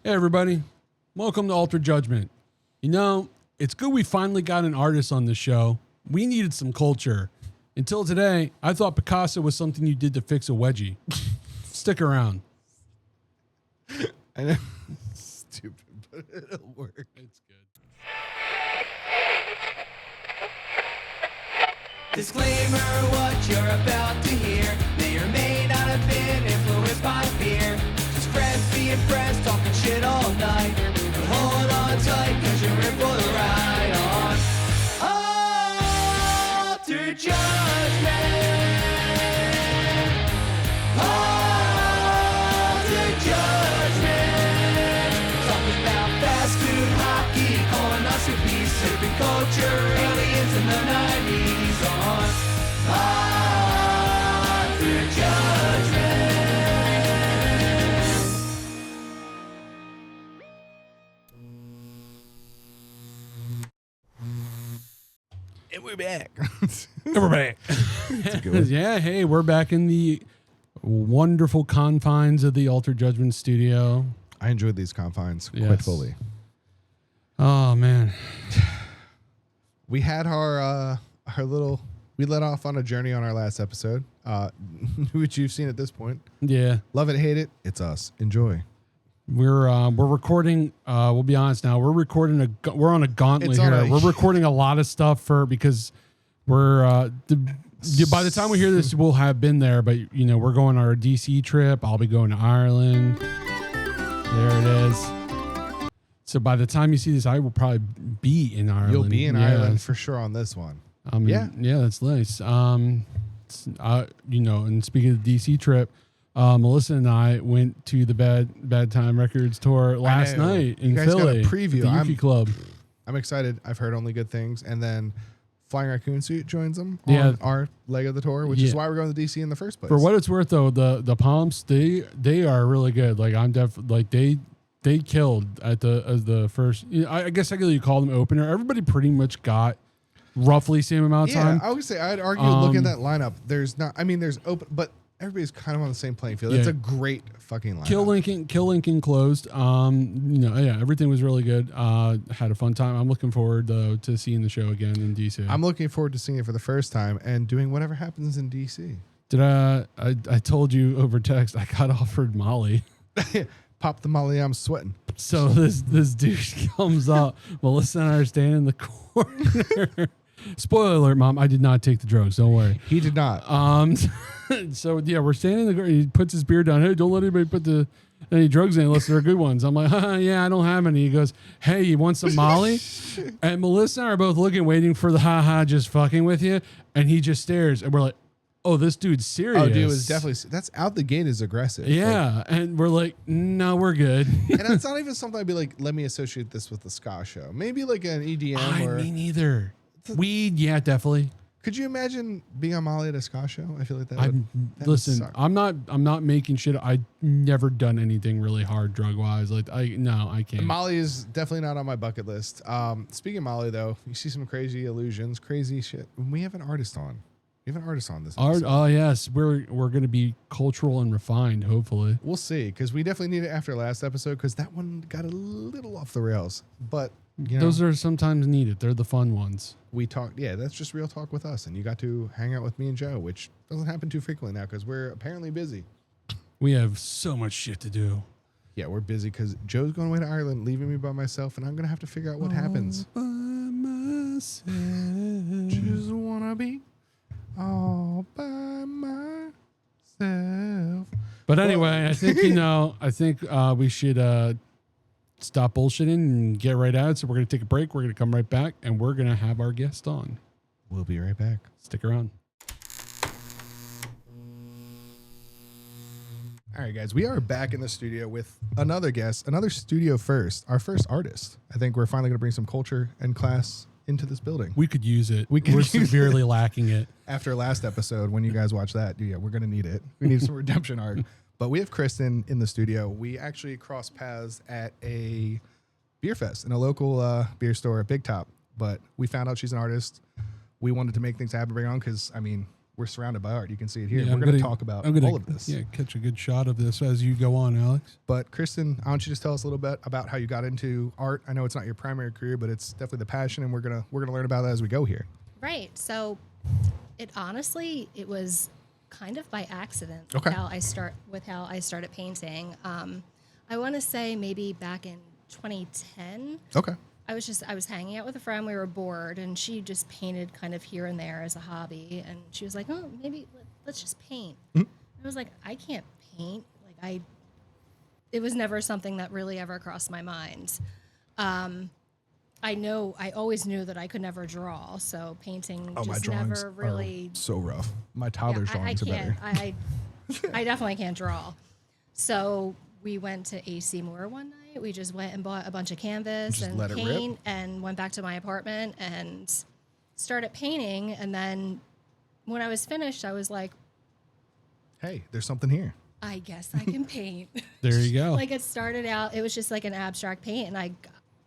Hey everybody, welcome to Altered Judgement. You know, it's good we finally got an artist on the show. We needed some culture. Until today, I thought Picasso was something you did to fix a wedgie. Stick around. I know. Stupid, but it'll work. It's good. Disclaimer, what you're about to hear may or may not have been influenced by fear. Just friends being friends, talking shit all night. But hold on tight, cause you're in for the ride on Altered Judgement. Altered Judgement. Talking about fast food, hockey, colonoscopy, sipping culture, aliens in the 90s on Altered Judgment. And we're back. We're back. good. Yeah, hey, we're back in the wonderful confines of the Altered Judgment studio. I enjoyed these confines quite Yes. fully. Oh, man. We had our little. We let off on a journey on our last episode, which you've seen at this point. Yeah. Love it, hate it. It's us. Enjoy. We're recording. We'll be honest now. We're recording we're on a gauntlet It's on here. a- We're recording a lot of stuff because we're by the time we hear this, we'll have been there. But you know, we're going on our DC trip. I'll be going to Ireland. There it is. So by the time you see this, I will probably be in Ireland. You'll be in Yeah, Ireland for sure on this one. yeah, that's nice. You know, and speaking of the DC trip. Melissa and I went to the Bad Time Records tour last know. night You in guys got a Philly. preview. At the Yuki Club. I'm excited. I've heard only good things. And then Flying Raccoon Suit joins them Yeah. on our leg of the tour, which is Yeah. why we're going to DC in the first place. For what it's worth, though, the Pomps they are really good. Like they killed at the first. You know, I guess you call them opener. Everybody pretty much got roughly same amount of Yeah, time. I would say I'd argue looking at that lineup. There's not. I mean, there's open, but everybody's kind of on the same playing field. It's Yeah. a great fucking lineup. Kill Lincoln closed. You know, yeah, everything was really good. Had a fun time. I'm looking forward though to seeing the show again in DC. I'm looking forward to seeing it for the first time and doing whatever happens in DC. Did I told you over text I got offered Molly. Pop the Molly, I'm sweating. So this dude comes up. Melissa and I are standing in the corner. Spoiler alert, Mom, I did not take the drugs. Don't worry. He did not. So yeah, we're standing in the corner. He puts his beer down. Hey, don't let anybody put any drugs in unless they're good ones. I'm like, yeah, I don't have any. He goes, hey, you want some Molly? And Melissa and I are both looking, waiting for the just fucking with you. And he just stares, and we're like, oh, this dude's serious. Oh, dude, it was definitely that's out the gate is aggressive. Yeah, and we're like, no, we're good. and it's not even something I'd be like, let me associate this with the ska show. Maybe like an EDM or. Me neither. Weed, yeah, definitely. Could you imagine being on Molly at a ska show? I feel like that Listen, would suck. I'm not making shit. I've never done anything really hard drug wise. Like I can't. Molly is definitely not on my bucket list. Speaking of Molly, though, you see some crazy illusions, crazy shit. We have an artist on. We have an artist on this episode. Oh yes, we're going to be cultural and refined. Hopefully, We'll see, because we definitely need it after last episode, because that one got a little off the rails. But you know, those are sometimes needed. They're the fun ones. we talked. Yeah, that's just real talk with us, and you got to hang out with me and Joe, which doesn't happen too frequently now because we're apparently busy. We have so much shit to do. Yeah, we're busy because Joe's going away to Ireland, leaving me by myself, and I'm gonna have to figure out what happens. By myself. Just wanna be all by myself. But anyway, I think we should stop bullshitting and get right at it. So we're going to take a break. We're going to come right back, and we're going to have our guest on. We'll be right back. Stick around. All right, guys, we are back in the studio with another guest, another studio first, our first artist. I think we're finally going to bring some culture and class into this building. We could use it. We could We're use severely lacking it. After last episode, when you guys watch that, yeah, we're going to need it. We need some redemption arc. But we have Kristin in the studio. We actually crossed paths at a beer fest in a local beer store at Big Top. But we found out she's an artist. We wanted to make things happen, bring her on, because, I mean, we're surrounded by art. You can see it here. Yeah, We're going to talk about all of this. Yeah, catch a good shot of this as you go on, Alex. But Kristin, why don't you just tell us a little bit about how you got into art? I know it's not your primary career, but it's definitely the passion, and we're gonna learn about that as we go here. Right. So it was kind of by accident Okay. how I started painting. I want to say maybe back in 2010. Okay. I was hanging out with a friend. We were bored, and she just painted kind of here and there as a hobby. And she was like, "Oh, maybe let's just paint." Mm-hmm. I was like, "I can't paint." It was never something that really ever crossed my mind. I always knew that I could never draw, so painting Oh, my just drawings never really. are so rough. My toddler's I drawings are better. can't. I definitely can't draw. So we went to AC Moore one night. We just went and bought a bunch of canvas Just and let it rip? paint and went back to my apartment and started painting. And then when I was finished, I was like, Hey, there's something here. I guess I can paint. There you go. Like it started out, it was just like an abstract paint. And I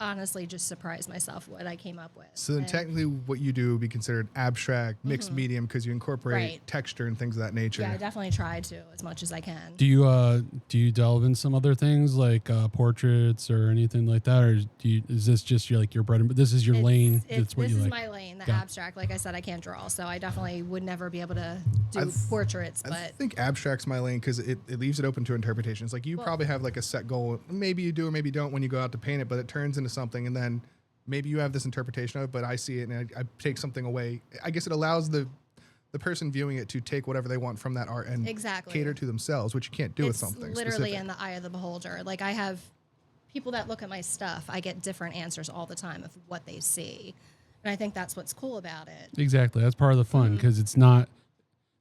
honestly just surprised myself what I came up with. So then And- technically what you do would be considered abstract, mixed medium, because you incorporate Right. texture and things of that nature. Yeah, I definitely try to as much as I can. Do you delve in some other things like portraits or anything like that, or is this just your bread and this is your lane? That's what this you is like. my lane, the Yeah. abstract. Like I said, I can't draw, so I definitely would never be able to do I th- portraits. I But think abstract's my lane because it leaves it open to interpretations. Like you probably have like a set goal. Maybe you do or maybe you don't when you go out to paint it, but it turns into something and then maybe you have this interpretation of it, but I see it and I take something away. I guess it allows the person viewing it to take whatever they want from that art and Exactly. cater to themselves, which you can't do with it's something literally specific. in the eye of the beholder. Like I have people that look at my stuff, I get different answers all the time of what they see. And I think that's what's cool about it. Exactly. That's part of the fun because it's not.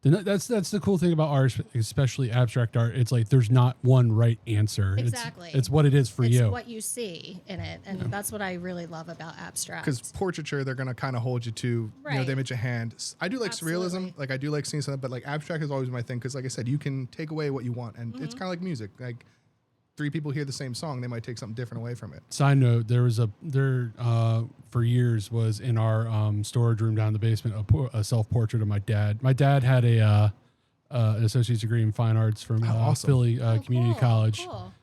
That's the cool thing about art, especially abstract art. It's like there's not one right answer. Exactly. It's what it is for It's you. what you see in it. And that's what I really love about abstract. Because portraiture, they're going to kind of hold you to you know, Right. the image at hand. I do like surrealism. Absolutely. Like I do like seeing something, but like abstract is always my thing. Because like I said, you can take away what you want, and it's kind of like music. Like 3 people hear the same song, they might take something different away from it. Side note: for years was in our storage room down in the basement a self portrait of my dad. My dad had an associate's degree in fine arts from awesome. Philly Community Cool, College. cool.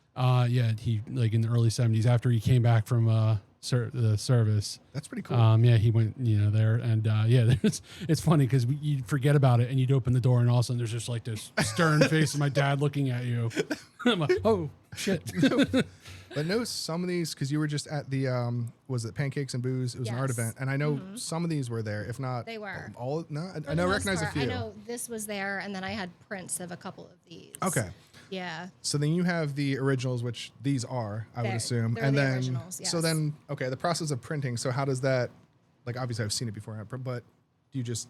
Yeah, he like in the early 70s after he came back from the service. That's pretty cool. Yeah, he went, there, and yeah, it's funny because you forget about it, and you'd open the door, and all of a sudden there's just like this stern face of my dad looking at you. I'm like, oh shit. But no, some of these, because you were just at the was it Pancakes and Booze? It was an art Yes. event, and I know some of these were there. If not, They were. all. No, For I the know most recognize a part, few. I know this was there, and then I had prints of a couple of these. Okay. Yeah. So then you have the originals, which these are, I would They're- assume, they're and the then originals, so yes. then okay, the process of printing. So how does that? Like obviously I've seen it before, but do you just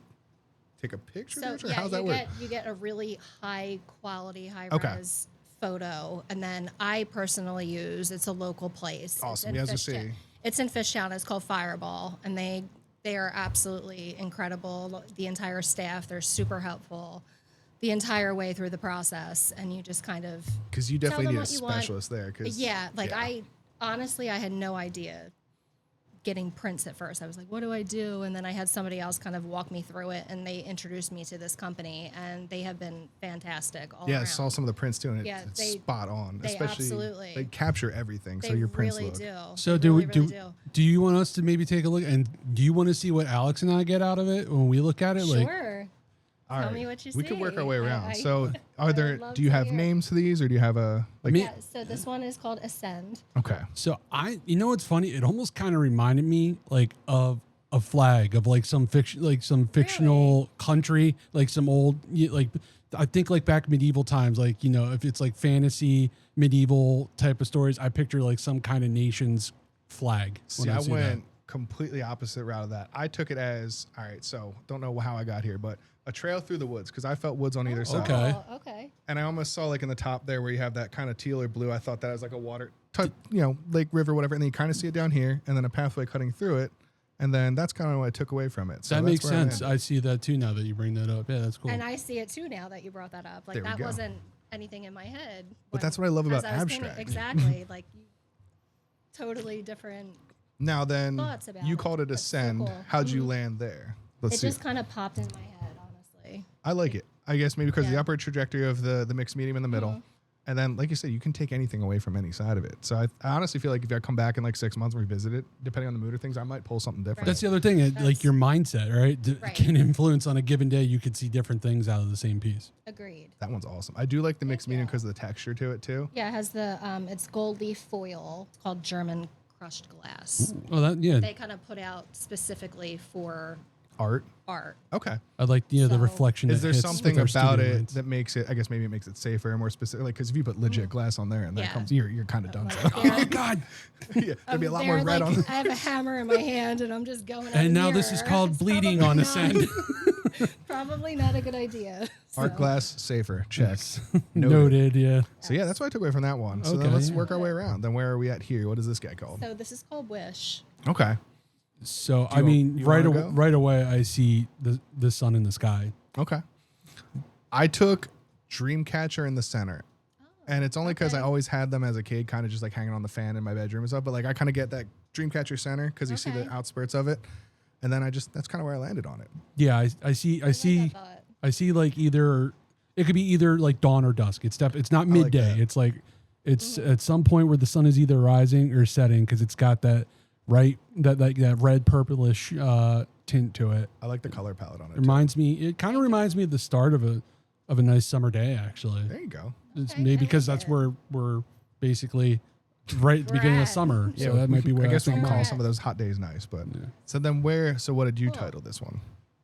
take a picture? So or yeah, how does that work? you get a really high quality, high Okay. res photo, and then I personally use. It's a local place. It's Awesome. in Yeah, as I Fishtown. see. It's in Fishtown. It's called Fireball, and they are absolutely incredible. The entire staff, they're super helpful the entire way through the process, and you just kind of Because you tell definitely them need a what you want. specialist there. Cause, Yeah, like I honestly, I had no idea getting prints at first. I was like, what do I do? And then I had somebody else kind of walk me through it, and they introduced me to this company, and they have been fantastic all Yeah, I around. saw some of the prints too, and Yeah, it's they- spot on. they Especially absolutely- they capture everything, They so your prints really look. do. So They really do you want us to maybe take a look, and do you want to see what Alex and I get out of it when we look at it? Like, Sure. All Tell right. me what you We could work our see. way around. I So I are would there? love Do you to have hear it. names to these, or do you have a like? Me- Yeah, so this one is called Ascend. Okay. So what's funny? It almost kind of reminded me like of a flag of like some fictional country, like some old like I think like back medieval times, like if it's like fantasy medieval type of stories, I picture like some kind of nation's flag. See, I went completely opposite route of that. I took it as all right. So don't know how I got here, but a trail through the woods because I felt woods on either side. Okay. Oh, okay. And I almost saw like in the top there where you have that kind of teal or blue. I thought that was like a water, lake, river, whatever. And then you kind of see it down here, and then a pathway cutting through it. And then that's kind of what I took away from it. So That that's makes where I sense. landed. I see that too now that you bring that up. Yeah, that's cool. And I see it too now that you brought that up. Like There we that go. wasn't anything in my head. But that's what I love about as I was painting. abstract. Exactly. Like totally different. Now then, thoughts about you it. called it That's so ascend. cool. How'd you land there? Let's It see. just kind of popped in my head, honestly. I like it. I guess maybe because of the Yeah. upward trajectory of the mixed medium in the middle. And then, like you said, you can take anything away from any side of it. So I honestly feel like if I come back in like 6 months and revisit it, depending on the mood or things, I might pull something different. That's the other thing. Like your mindset, right? Right. Can influence on a given day. You could see different things out of the same piece. Agreed. That one's awesome. I do like the mixed Thank medium you. because of the texture to it too. Yeah, it has the it's gold leaf foil. It's called German crushed glass. Oh, that yeah. They kind of put out specifically for Art. art. Okay. I like the So- reflection. Is that there hits something with our about studio it lights. that makes it, I guess maybe it makes it safer and more specific? Like, because if you put legit glass on there and that Yeah. comes, you're kind of done. Like, So. there- Oh God! Yeah, there'd be a lot there, more red like, on I have a hammer in my hand and I'm just going. at a And now this is mirror. called It's bleeding probably on not- ascend. Probably not a good idea. Art So, glass, safer. Check. Noted. Yeah. So yeah, that's what I took away from that one. So then Okay, let's yeah. work our way around. Then where are we at here? What is this guy called? So this is called Wish. Okay. So I you mean, wanna go? right away, I see the sun in the sky. Okay. I took Dreamcatcher in the center. And it's only because I okay. always had them as a kid, kind of just like hanging on the fan in my bedroom and stuff. But like I kind of get that Dreamcatcher center because you see the Okay. outspurts of it. And then that's kind of where I landed on it. Yeah, I see. I see. that thought. I see. Like either it could be either like dawn or dusk. It's it's not I like midday. that. It's like it's at some point where the sun is either rising or setting because it's got that that red purplish tint to it. I like the color palette on it. It too. reminds me. It kind of reminds me of the start of a nice summer day. Actually, There you go. it's Okay, maybe I because like that's it. where we're basically right at the We're beginning of at. summer. Yeah, So that might be where I guess we can that's call Right. some of those hot days nice. But so then so what did you Cool. title this one?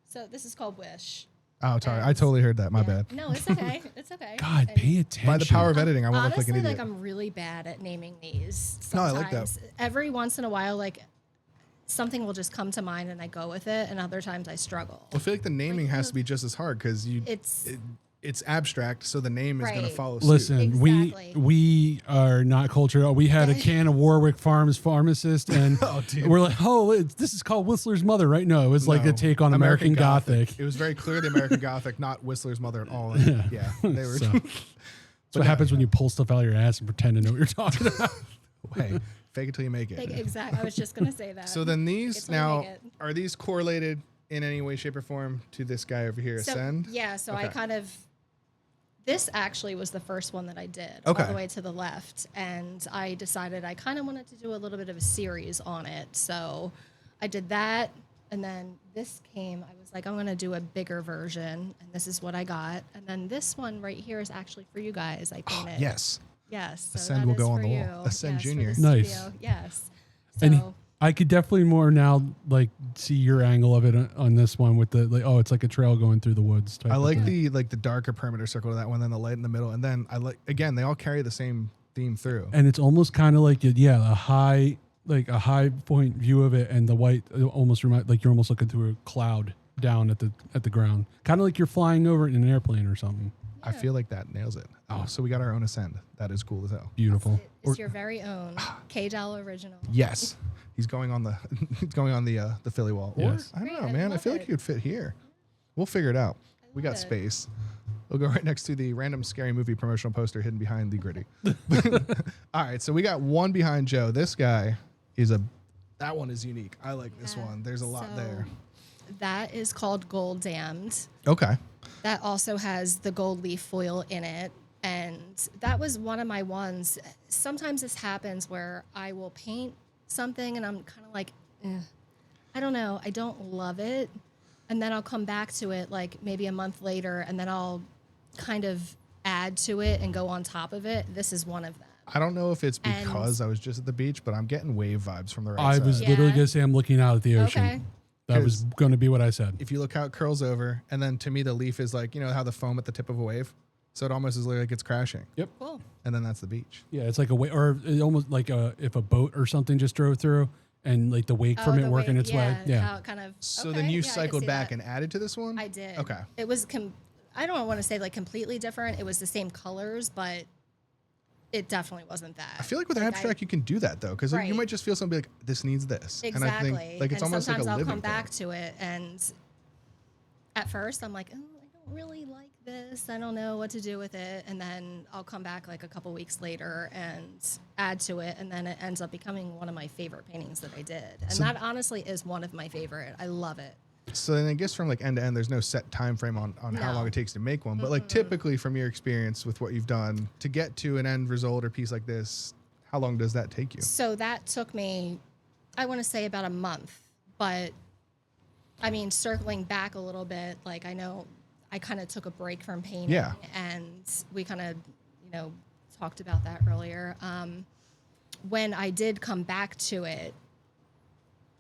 So this is called Wish. Oh, sorry. I totally heard that. My Yeah. bad. No, it's okay. It's okay. God, And pay attention. By the power of editing, I won't look like honestly, an idiot. I'm really bad at naming these. No, I Sometimes. like that. Every once in a while, like something will just come to mind and I go with it, and other times I struggle. I feel like the naming has to be just as hard because it's abstract, so the name is going to Right. follow suit. Listen, Exactly. we are not cultured. We had a can of Warwick Farms pharmacist, and Oh, dude. we're like, this is called Whistler's Mother, right? No, it was like No. a take on American Gothic. It was very clearly American Gothic, not Whistler's Mother at all. Yeah, they were. So, that's what happens when you pull stuff out of your ass and pretend to know what you're talking about. Hey, fake it till you make it. Exactly. I was just gonna say that. So then these It's when you now make it. are these correlated in any way, shape, or form to this guy over here? So, Ascend. yeah. So I Okay. kind of. This actually was the first one that I did, Okay. all the way to the left, and I decided I kind of wanted to do a little bit of a series on it. So I did that, and then this came. I was like, I'm going to do a bigger version, and this is what I got. And then this one right here is actually for you guys. I painted. Yes. Yes. So Ascend that will is go on for the wall. you. Ascend Yes, for Junior. the Nice. studio. Yes. So And I could definitely more now like see your angle of it on this one with the like, oh, it's like a trail going through the woods. Type I of like thing. the darker perimeter circle to that one, then the light in the middle, and then I like again they all carry the same theme through. And it's almost kind of like a high point view of it, and the white almost remind like you're almost looking through a cloud down at the ground, kind of like you're flying over it in an airplane or something. I feel like that nails it. Oh, so we got our own Ascend. That is cool as hell. Beautiful. it's your very own K-Doll original. Yes, he's going on the the Philly wall. Or Yes. I don't Great, know, I man. I love feel like it. he would fit here. We'll figure it out. We got love it. space. We'll go right next to the random scary movie promotional poster hidden behind the gritty. All right, so we got one behind Joe. This guy that one is unique. I like this Yeah. one. There's a lot So there. That is called Gold Damned. Okay. That also has the gold leaf foil in it. And that was one of my ones. Sometimes this happens where I will paint something and I'm kind of like, I don't know. I don't love it. And then I'll come back to it like maybe a month later and then I'll kind of add to it and go on top of it. This is one of them. I don't know if it's And- because I was just at the beach, but I'm getting wave vibes from the right I side. was Yeah. literally gonna say I'm looking out at the ocean. Okay. That was going to be what I said. If you look how it curls over, and then to me the leaf is like, you know how the foam at the tip of a wave? So it almost is like it's crashing. Yep. Cool. And then that's the beach. Yeah, it's like a wave, or it almost like if a boat or something just drove through, and like the wake from it the working its way. Yeah. How it kind of. So okay, then you yeah, I can cycled see back that. and added to this one? I did. Okay. It was. I don't want to say like completely different. It was the same colors, but it definitely wasn't that. I feel like with Like, abstract you can do that though, because you Right. might just feel something like this needs this. Exactly. And I think like it's and almost like sometimes a I'll living come back thing. to it, and at first I'm like, oh, I don't really like this. I don't know what to do with it, and then I'll come back like a couple weeks later and add to it, and then it ends up becoming one of my favorite paintings that I did. And that honestly is one of my favorite. I love it. So then I guess from like end to end, there's no set time frame on how long it takes to make one. But like typically from your experience with what you've done to get to an end result or piece like this, how long does that take you? So that took me, I want to say about a month. But I mean, circling back a little bit, like I know I kind of took a break from painting. Yeah. And we kind of, talked about that earlier. When I did come back to it,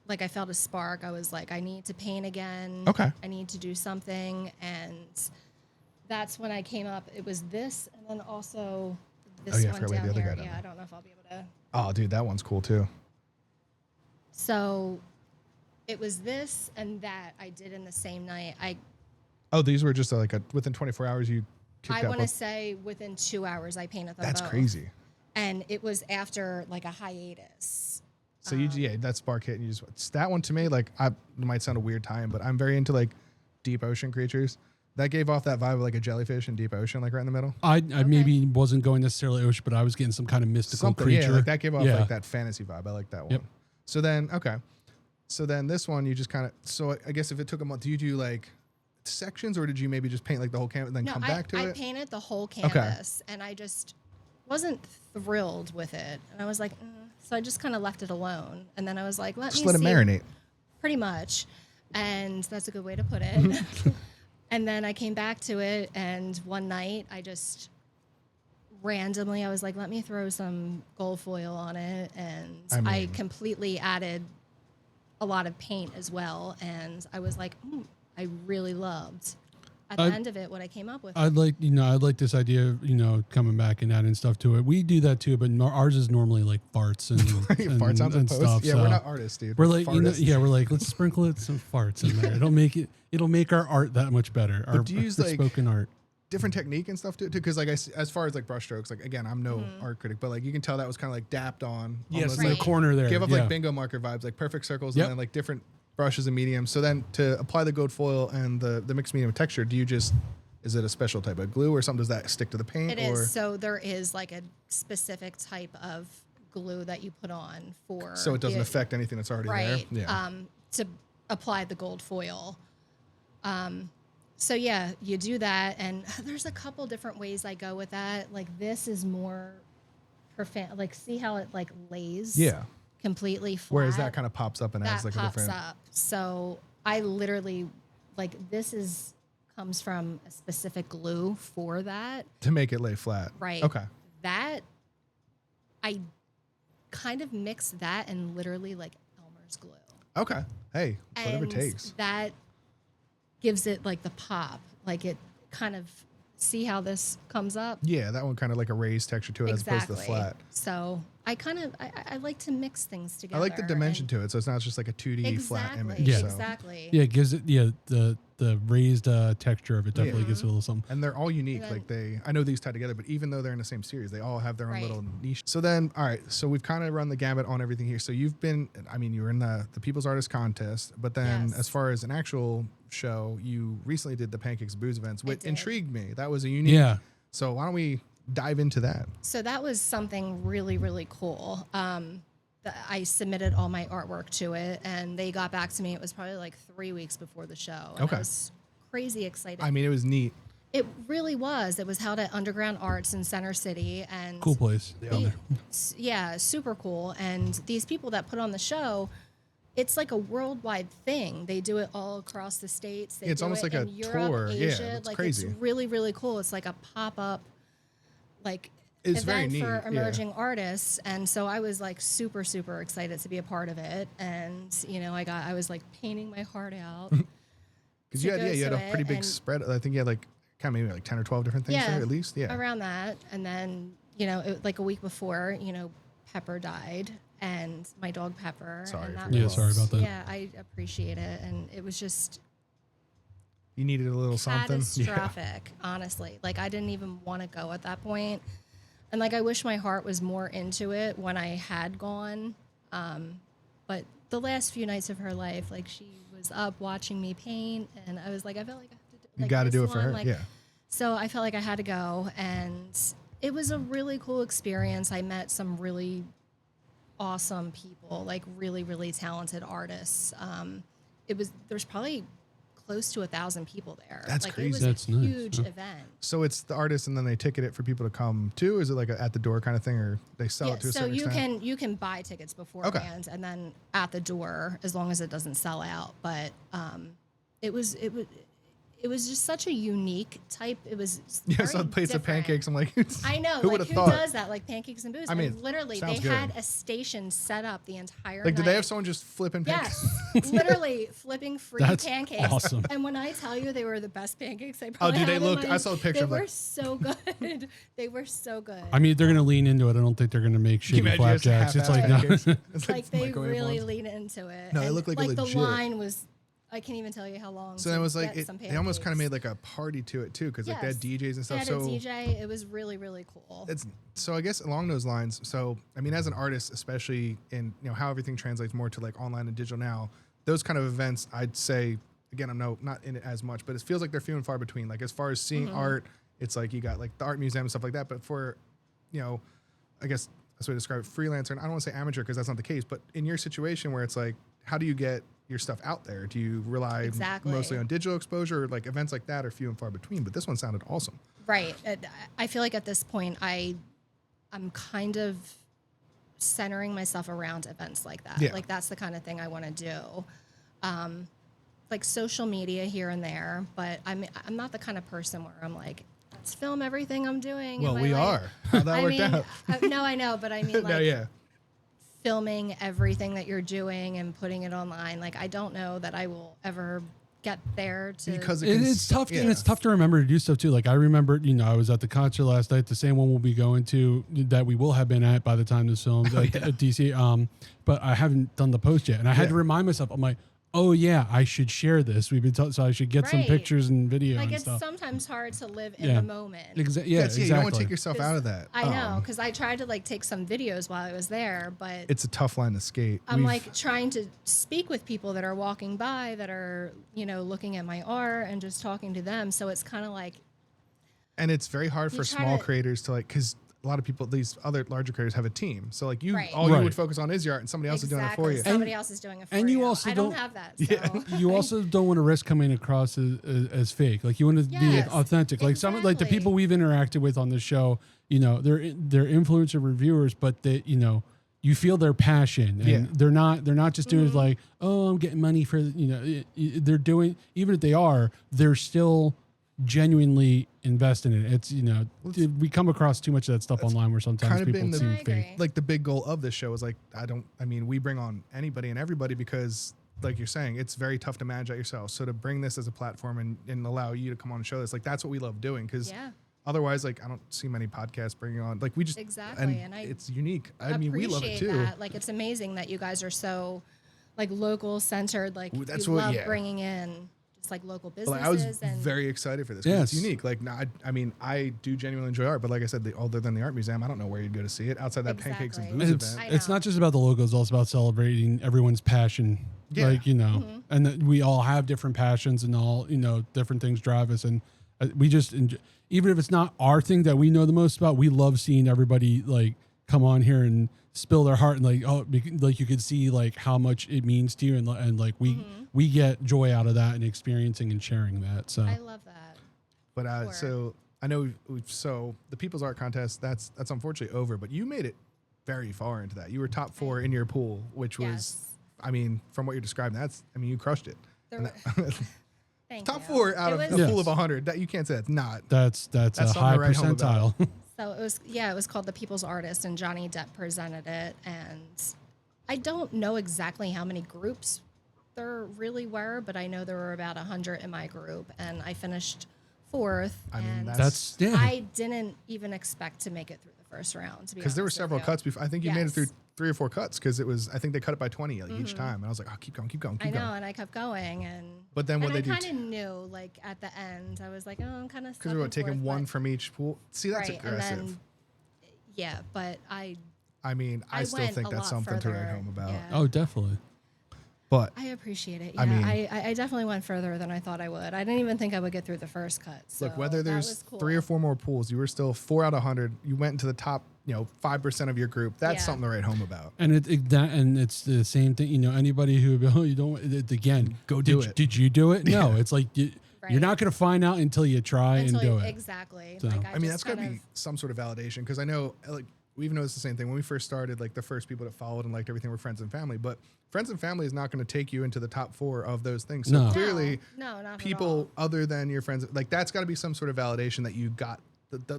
like I felt a spark. I was like, I need to paint again. Okay. I need to do something. And that's when I came up. It was this and then also this I one forgot down the other here. guy down Yeah, there. I don't know if I'll be able to. Oh, dude, that one's cool too. So it was this and that I did in the same night. Oh, these were just like within 24 hours you kicked I out want to both? say within 2 hours I painted them That's both. crazy. And it was after like a hiatus. So that spark hit and you just, that one to me, like it might sound a weird time, but I'm very into like deep ocean creatures. That gave off that vibe of like a jellyfish in deep ocean, like right in the middle. I maybe wasn't going necessarily ocean, but I was getting some kind of mystical creature. Yeah, like that gave off like that fantasy vibe. I like that one. Yep. So then, so then this one you just kind of, so I guess if it took a month, do you do like sections or did you maybe just paint like the whole canvas and then come back to I it? painted the whole canvas and I just wasn't thrilled with it. And I was like, so I just kind of left it alone. And then I was like, let Just me let it see. marinate. Pretty much. And that's a good way to put it. And then I came back to it and one night I just randomly, I was like, let me throw some gold foil on it. And I completely added a lot of paint as well. And I was like, I really loved at the end of it what I came up with. I'd like this idea of, coming back and adding stuff to it. We do that too, but ours is normally like farts and, Fart sounds and and stuff. Yeah, so we're not artists, dude. We're like, fartists. we're like, let's sprinkle it some farts in there. It'll make our art that much better. Our do you use, like, spoken art. different technique and stuff too, because like as far as like brush strokes, like again, I'm no art critic, but like you can tell that was kind of like dapped on. Yes, almost in the like corner there. give off yeah. like bingo marker vibes, like perfect circles, Yep. and then like different brushes and mediums. So then to apply the gold foil and the mixed medium texture, is it a special type of glue or something? Does that stick to the paint? It is. So there is like a specific type of glue that you put on for. So it doesn't affect anything that's already right, there. Yeah. To apply the gold foil. So yeah, you do that, and there's a couple different ways I go with that. Like this is more perfect. Like see how it like lays. Yeah. Completely flat. Whereas that kind of pops up and that adds like pops a different. up. So I literally like this comes from a specific glue for that. To make it lay flat. Right. Okay. That I kind of mix that and literally like Elmer's glue. Okay. Hey, whatever it And takes. that gives it like the pop. Like it kind of see how this comes up. Yeah, that one kind of like a raised texture to it as opposed to the flat. So I like to mix things together. I like the dimension to it, so it's not just like a 2D flat image. Yeah. So. Exactly. Yeah, it gives it the raised texture of it definitely gives it a little something. And they're all unique. And Like I know these tied together, but even though they're in the same series, they all have their own Right. little niche. So then, all right, so we've kind of run the gamut on everything here. So you've been, you were in the People's Artist Contest, but then Yes. as far as an actual show, you recently did the Pancakes Booze events, which did. intrigued me. That was a unique. Yeah. So why don't we dive into that? So that was something really, really cool. I submitted all my artwork to it, and they got back to me. It was probably like 3 weeks before the show. And Okay. I was crazy excited. I mean, it was neat. It really was. It was held at Underground Arts in Center City, and Cool place. yeah, super cool. And these people that put on the show, it's like a worldwide thing. They do it all across the states. They It's do almost it like in a Europe, tour. Yeah, Asia. it's like crazy. It's really, really cool. It's like a pop-up, like It's very event neat, for yeah. emerging artists. And so I was like super, super excited to be a part of it. And I was like painting my heart out. Because you had a pretty big and- spread. I think you had like kind of maybe like 10 or 12 different things there at least. Yeah. around that. And then, like a week before, Pepper died, and my dog Pepper. Sorry and for that your Yeah, sorry about that. Yeah, I appreciate it. And it was just You needed a little something. Yeah. catastrophic, honestly. Like I didn't even want to go at that point. And like I wish my heart was more into it when I had gone. But the last few nights of her life, like she was up watching me paint, and I was like, I felt like I have to do You got to this do it for one, her. like- Yeah. So I felt like I had to go, and it was a really cool experience. I met some really awesome people, like really, really talented artists. there's probably close to 1,000 people there. That's like, crazy. It was That's a nice, huge yeah. event. So it's the artist, and then they ticket it for people to come too. Is it like a at the door kind of thing, or they sell it to a so certain you extent? you can buy tickets beforehand and then at the door as long as it doesn't sell out. But it was just such a unique type. It was Yeah, very so plates of different. pancakes. I'm like, I know, who like would have who thought? does that? Like Pancakes and Booze. I mean, literally, they sounds good. had a station set up the entire Like, night. did they have someone just flipping pancakes? Yes, literally flipping free That's pancakes. awesome. And when I tell you they were the best pancakes I Oh, probably dude, they had in looked. my- I saw a picture. They of were like, so good. They were so good. I mean, they're going to lean into it. I don't think they're going to make can you shitty imagine just flapjacks. It's half-assed like, no. pancakes? It's like they microwave really ones. lean into it. No, they And, look like the legit. line was. I can't even tell you how long. So to then it was like get some they almost kind of pancakes. made like a party to it too, because like they had Yes. DJs and They stuff. had So a DJ. It was really, really cool. it's so I guess along those lines. So I mean, as an artist, especially in how everything translates more to like online and digital now, those kind of events, I'd say again, I'm not in it as much, but it feels like they're few and far between. Like as far as seeing art, it's like you got like the art museum and stuff like that. But for I guess that's what I describe it, freelancer. And I don't want to say amateur because that's not the case. But in your situation where it's like, how do you get your stuff out there? Do you rely Exactly. mostly on digital exposure? Or like events like that are few and far between. But this one sounded awesome. Right. I feel like at this point, I'm kind of centering myself around events like that. Yeah. Like that's the kind of thing I want to do. Like social media here and there, but I'm not the kind of person where I'm like, let's film everything I'm doing. Well, in my we life. are. How that I worked mean, out. no, I know, but I mean, like, No, yeah. filming everything that you're doing and putting it online. Like, I don't know that I will ever get there to. Because It's tough, yeah. and it's tough to remember to do stuff too. Like I remember, I was at the concert last night, the same one we'll be going to that we will have been at by the time this filmed at DC. But I haven't done the post yet, and I had to remind myself. I'm like, oh yeah, I should share this. We've been so I should get some Right. pictures and video like and it's stuff. sometimes hard to live in Yeah. the moment. Yeah, Exactly. you don't want to take yourself out of that. I know, because I tried to like take some videos while I was there, but It's a tough line to skate. I'm We've- like trying to speak with people that are walking by that are, looking at my art and just talking to them. So it's kind of like, and it's very hard you for try small to- creators to like, because a lot of people, these other larger creators have a team. So like Right. all you Right. would focus on is your art, and somebody else is doing it for you. Somebody else is doing it for and you you. also I don't don't- have that. So. You also don't want to risk coming across as fake. Like you want to be Yes, authentic. Like some like the exactly. people we've interacted with on the show, they're influencer reviewers, but they you feel their passion, and Yeah. they're not just doing it like, oh, I'm getting money for they're doing, even if they are, they're still genuinely invested in it. It's we come across too much of that stuff online where sometimes kind of people been the- seem I fake. agree. Like the big goal of this show is like, we bring on anybody and everybody because like you're saying, it's very tough to manage that yourself. So to bring this as a platform and allow you to come on and show this, like that's what we love doing. Because Yeah. otherwise, like I don't see many podcasts bringing on, like we just, Exactly, and I it's unique. I mean, we love it appreciate too. that. Like it's amazing that you guys are so like local centered. Like Ooh, that's you what- love yeah. bringing in just like local But, businesses. like, I was and very excited for this. 'Cause Yes. It's unique. Like, I mean, I do genuinely enjoy art, but like I said, other than the art museum, I don't know where you'd go to see it outside that Pancakes and Exactly. Booze It's event. I it's know. not just about the logo; it's also about celebrating everyone's passion. Yeah. Like and that we all have different passions, and all different things drive us, and we just enjoy, even if it's not our thing that we know the most about, we love seeing everybody like come on here and spill their heart, and like you could see like how much it means to you, and like we get joy out of that and experiencing and sharing that. So I love that. But Sure. so I know so the People's Art Contest, that's unfortunately over, but you made it very far into that. You were top 4 in your pool, which was, Yes. I mean, from what you're describing, you crushed it. There And were- that- Thank top you. 4 out It of was- a Yes. pool of 100. That you can't say that's not. that's a something high to write home about. percentile. So it was called The People's Artist, and Johnny Depp presented it. And I don't know exactly how many groups there really were, but I know there were about 100 in my group, and I finished 4th. I mean, and That's yeah. I didn't even expect to make it through the first round. Because there were several cuts before. I think you made it Yes. through 3 or 4 cuts because it was. I think they cut it by 20 each time, and I was like, oh, keep going, keep going, I keep know, going. and I kept going, and But then when and they I do, kind of knew, like at the end, I was like, oh, I'm kind of because we were taking one from each pool. See, that's right, aggressive. and then yeah, but I I I still went think a that's lot something to write further, home about. yeah. Oh, definitely. But I appreciate it. Yeah, I mean- I definitely went further than I thought I would. I didn't even think I would get through the first cut. So look, whether that there's was cool. 3 or 4 more pools, you were still 4 out of 100. You went into the top 5% of your group, that's Yeah. something to write home about. And it's the same thing. Anybody who you don't again Go do did, it. Did you do it? No, it's like you're Right. not going to find out until you try and do it. Exactly. So. Like, I mean, just that's got to kind be some sort of validation, because I know we've noticed the same thing when we first started. Like the first people that followed and liked everything were friends and family, but friends and family is not going to take you into the top 4 of those things. So No. clearly, no, not people other than your friends, like that's got to be some sort of validation that you got.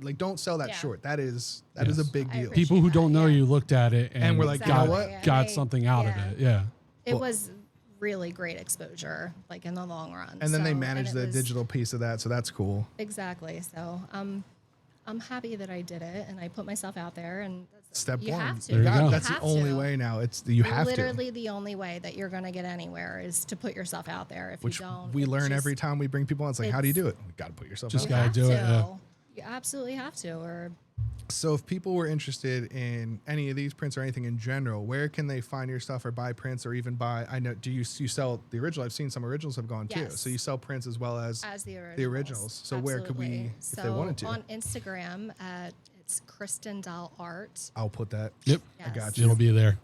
Like, don't sell that Yeah. short. That is Yes. a big I deal. appreciate People who that, don't know yeah. you looked at it and we're like, got, you know what? And got something out of it. Yeah. It Well- was really great exposure, like in the long run. And then they So- manage and it the was- digital piece of that, so that's cool. Exactly. So I'm happy that I did it and I put myself out there. And Step you one, have to. There you go. that's the have only to. way now. You have Literally to, the only way that you're going to get anywhere is to put yourself out there. If which you don't, we it learn just- every time we bring people on. It's like, how do you it's- do it? You got to put yourself Just out. You gotta have do it, yeah. to. You absolutely have to. Or So if people were interested in any of these prints or anything in general, where can they find your stuff or buy prints or even buy? I know, do you sell the original? I've seen some originals have gone too. Yes. So you sell prints as well as the originals. the originals. So where could we, Absolutely. if they wanted to? On Instagram it's Kristin Doll Art. I'll put that. Yep. I got Yes. you. It'll be there.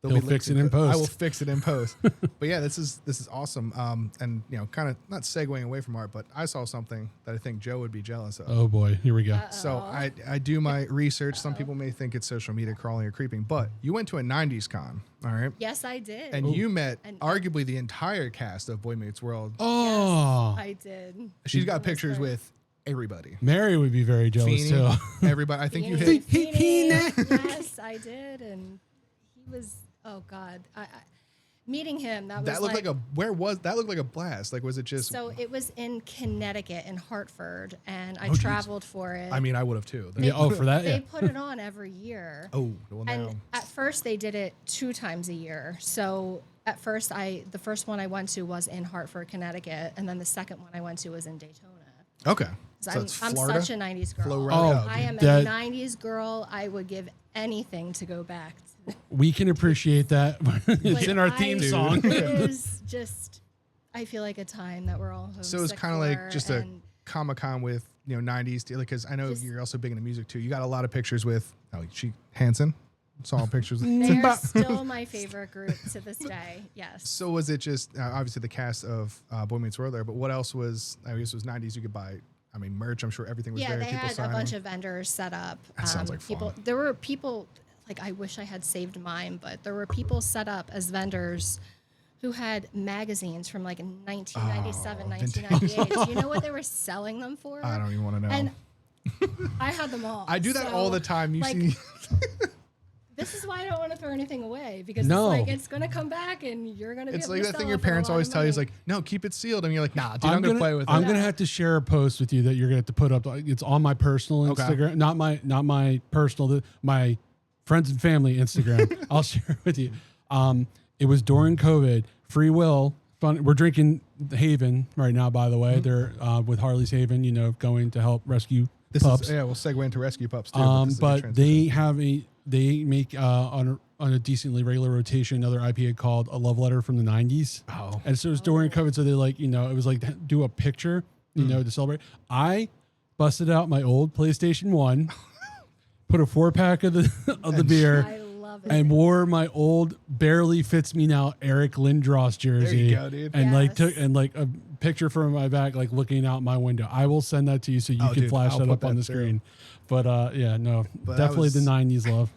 There'll He'll be fix links it in post. I will fix it in post. But yeah, this is awesome. And kind of not segueing away from art, but I saw something that I think Joe would be jealous of. Oh boy, here we go. So I do my research. Some people may think it's social media crawling or creeping, but you went to a 90s con, all right? Yes, I did. And you met And- arguably the entire cast of Boy Meets World. Oh, I did. She's got It was pictures great. with everybody. Mary would be very jealous too. Feeny, everybody. I think you Feeny, hit. Feeny. Yes, I did, and he was. Oh God, I meeting him. That was That looked like a. Where was that? Looked like a blast. Like, was it just? So it was in Connecticut, in Hartford, and I Oh, geez. traveled for it. I mean, I would have too. Yeah. Oh, for that. they Yeah. put it on every year. Oh, well now. And at first they did it 2 times a year. So at first the first one I went to was in Hartford, Connecticut, and then the second one I went to was in Daytona. Okay. So So it's I'm Florida. such a 90s girl. Flow right Oh, out, I dude. am That- a 90s girl. I would give anything to go back. We can appreciate that. It's Like, in our theme song. It is just, I feel like a time that we're all homesick So it's kind of like for, just a and Comic Con with 90s deal, because I know Just- you're also big into music too. You got a lot of pictures with Hanson. Saw pictures. They are still my favorite group to this day. Yes. So was it just obviously the cast of Boy Meets World there, but what else was? I guess it was 90s. You could buy. I mean, merch. I'm sure everything was Yeah, there. they People had a signing. bunch of vendors set up. That sounds like people. fun. There were people like I wish I had saved mine, but there were people set up as vendors who had magazines from like 1997, Oh, 1998. Do you know what they were selling them for? I don't even want to know. And I had them all. I do that So, all the time. You like, see. This is why I don't want to throw anything away because No. it's like it's gonna come back and you're gonna. It's be able like to that sell thing it your for a parents lot always of tell you is money. like, no, keep it sealed. And you're like, nah, dude, I'm gonna play with I'm it. gonna have to share a post with you that you're gonna have to put up. It's on my personal Okay. Instagram, not my personal, my friends and family Instagram. I'll share it with you. It was during COVID. Free Will. Fun. We're drinking Haven right now. By the way, they're with Harley's Haven. Going to help rescue This pups. is we'll segue into rescue pups too. But, this is a good But transition. they make on a decently regular rotation another IPA called A Love Letter from the 90s. Oh. And so it was during COVID, so they it was like do a picture, to celebrate. I busted out my old PlayStation 1, put a 4-pack of the beer, I love it. and wore my old barely fits me now Eric Lindros jersey. go, dude. And Yes. took a picture from my back, like looking out my window. I will send that to you so you can dude, flash I'll that put up on that the too. screen. But yeah, no, But that definitely was- the 90s love.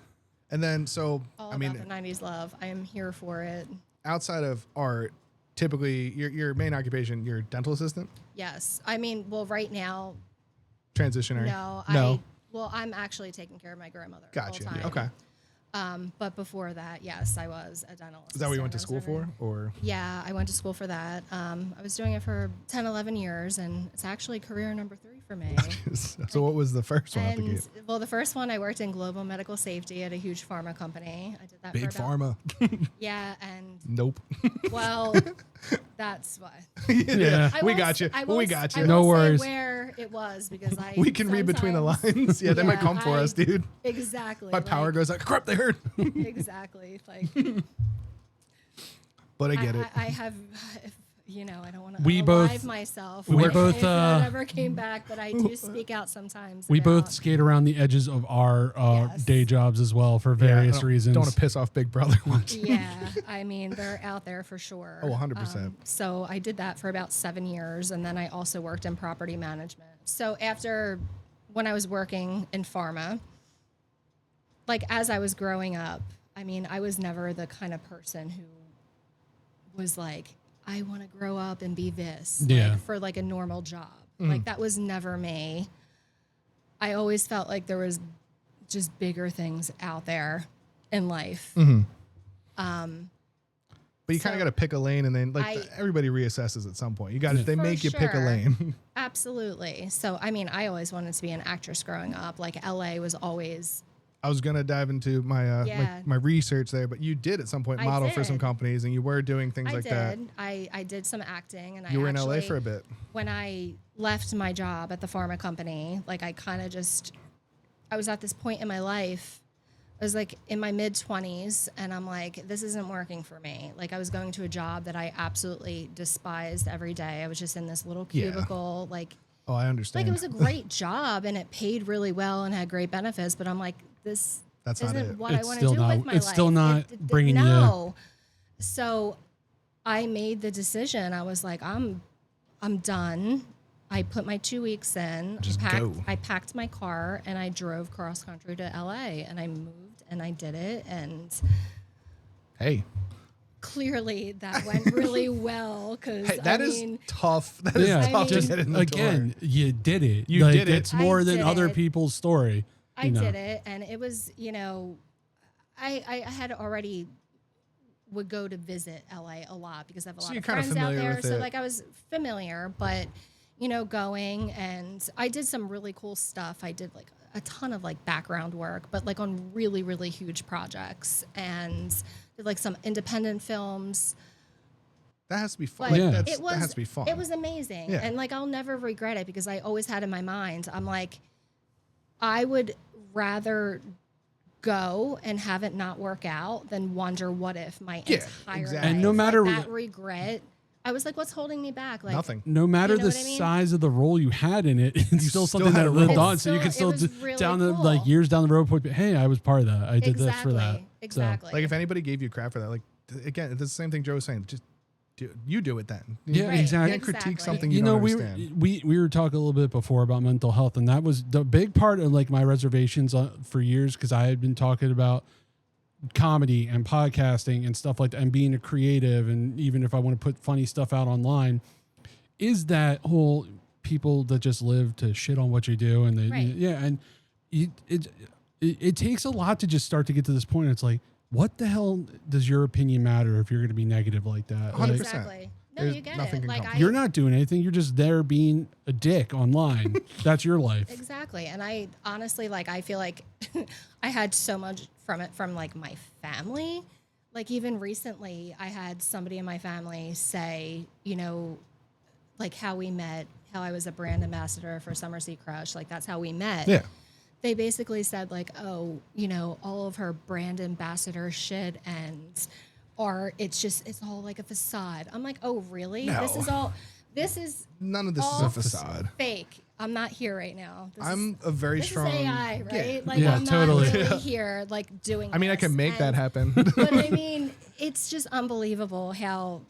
And then so all I mean, about the 90s love. I am here for it. outside of art, typically your main occupation, you're a dental assistant, Yes. I mean, well, right now, transitionary. no. I'm actually taking care of my grandmother. Gotcha. Full time. Okay. But before that, yes, I was a dental assistant. Is that what you went to I was school over- for, or? Yeah, I went to school for that. I was doing it for 10, 11 years, and it's actually career number 3 for me. So what was the first one out the And gate? well, the first one I worked in global medical safety at a huge pharma company. I did that Big for about, pharma. Yeah, and Nope. well, that's why. Yeah. We got you. We got you. No won't say worries. where it was because I. We can read between the sometimes- lines. Yeah, they might Yeah, come for us, dude. Exactly. My power goes like crap. They heard. Exactly. Like But I get it. I have. I don't want to We alive both- myself. we if both, that ever came back, but I do speak out sometimes. We both about- skate around the edges of our Yes. day jobs as well for Yeah, various I don't, reasons. Don't want to piss off Big Brother. Yeah, I mean, they're out there for sure. Oh, 100%. So I did that for about 7 years, and then I also worked in property management. So when I was working in pharma, like as I was growing up, I mean, I was never the kind of person who was like, I want to grow up and be this for like a normal job. Like that was never me. I always felt like there was just bigger things out there in life. But you kind of got to pick a lane, and then everybody reassesses at some point. You got to they For make you pick a sure. lane. Absolutely. So, I mean, I always wanted to be an actress growing up. Like LA was always, I was gonna dive into my Yeah. my research there, but you did at some point I model for some did. companies, and you were doing things like that. I did some acting, and You I were in LA actually, for a bit. When I left my job at the pharma company, like I kind of I was at this point in my life. I was like in my mid-20s, and I'm like, this isn't working for me. Like I was going to a job that I absolutely despised every day. I was just in this little Yeah. cubicle, like Oh, I understand. it was a great job and it paid really well and had great benefits, but I'm like, this That's not isn't it. what I It's want to still do not- with my it's life. still not bringing you- No. So I made the decision. I was like, I'm done. I put my 2 weeks in. Just go. I packed my car and I drove cross country to LA, and I moved and I did it, and Hey, clearly that went really well because that is tough. That is Yeah, tough just to get in the again, door. you did it. You did it. It's more I than did other it. people's story. I did it, and it was, I had already would go to visit LA a lot because I have a So lot you're of kinda friends out familiar there. with So it. like I was familiar, but going, and I did some really cool stuff. I did like a ton of like background work, but like on really, really huge projects, and did like some independent films. That has to be fun. But Yeah. That it was has to be fun. It was amazing, Yeah. and like I'll never regret it because I always had in my mind. I'm like, I would rather go and have it not work out than wonder what if my Yeah, entire exactly. life. And no matter like, what- that regret, I was like, what's holding me back? Like Nothing. No matter You know the what I mean? size of the role you had in it, it's still still something had that a lived role. on. So you can It was still really down the cool. like years down the road. Point, hey, I was part of that. I did this for that. Exactly. Like if anybody gave you crap for that, like again, it's the same thing Joe was saying. Just do it then. Yeah, Right, exactly. You can't critique exactly. something You you know, don't we understand. we were talking a little bit before about mental health, and that was the big part of like my reservations for years because I had been talking about comedy and podcasting and stuff like that, and being a creative, and even if I want to put funny stuff out online, is that whole people that just live to shit on what you do, and they, Right. and it takes a lot to just start to get to this point. It's like, what the hell does your opinion matter if you're going to be negative like that? 100%. Like, exactly. No, There's you get nothing it. can Like come- you're not doing anything. You're just there being a dick online. That's your life. Exactly. And I honestly, like, I feel like I had so much from it from like my family. Like even recently I had somebody in my family say, like how we met, how I was a brand ambassador for Summer Sea Crush. Like that's how we met. Yeah. They basically said like, oh, all of her brand ambassador shit and it's all like a facade. I'm like, oh really? No. This is None of this is all a facade. fake. I'm not here right now. I'm a very this strong. is AI, Yeah. right? Like Yeah, I'm totally. not really here like doing I mean, I this. can make that And- happen. But I mean, it's just unbelievable how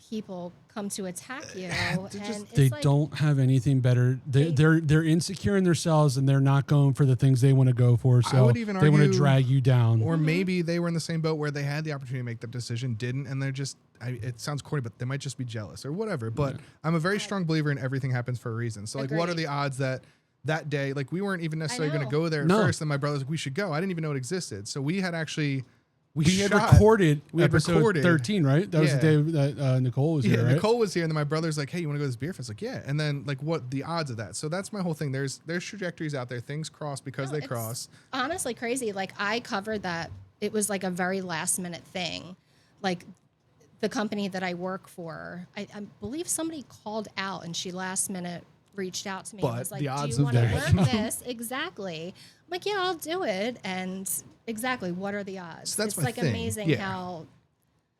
people come to attack you. And it's They like, don't have anything better. They're insecure in themselves, and they're not going for the things they want to go for. So would even they want to argue- drag you down. Or maybe they were in the same boat where they had the opportunity to make the decision, didn't, and they're just, it sounds corny, but they might just be jealous or whatever. But I'm a very strong believer in everything happens for a reason. So, like, what are Agreed. the odds that day, like, we weren't even necessarily going to know. go there at No. first, and my brother's like, we should go. I didn't even know it existed. So we had actually, we had shot- recorded we had episode recorded. 13, right? That was the Yeah. day that Nicole was Yeah, here, right? Nicole was here, and then my brother's like, "Hey, you want to go to this beer fest?" Like, yeah. And then, like, what the odds of that? So that's my whole thing. There's trajectories out there. Things cross because they it's cross. honestly crazy. Like I covered that. It was like a very last minute thing. Like the company that I work for, I believe somebody called out and she last minute reached out to me But and was like, the do odds you of want to that. work this? Exactly. I'm like, yeah, I'll do it. And exactly, what are the odds? So that's it's my like thing. amazing Yeah. how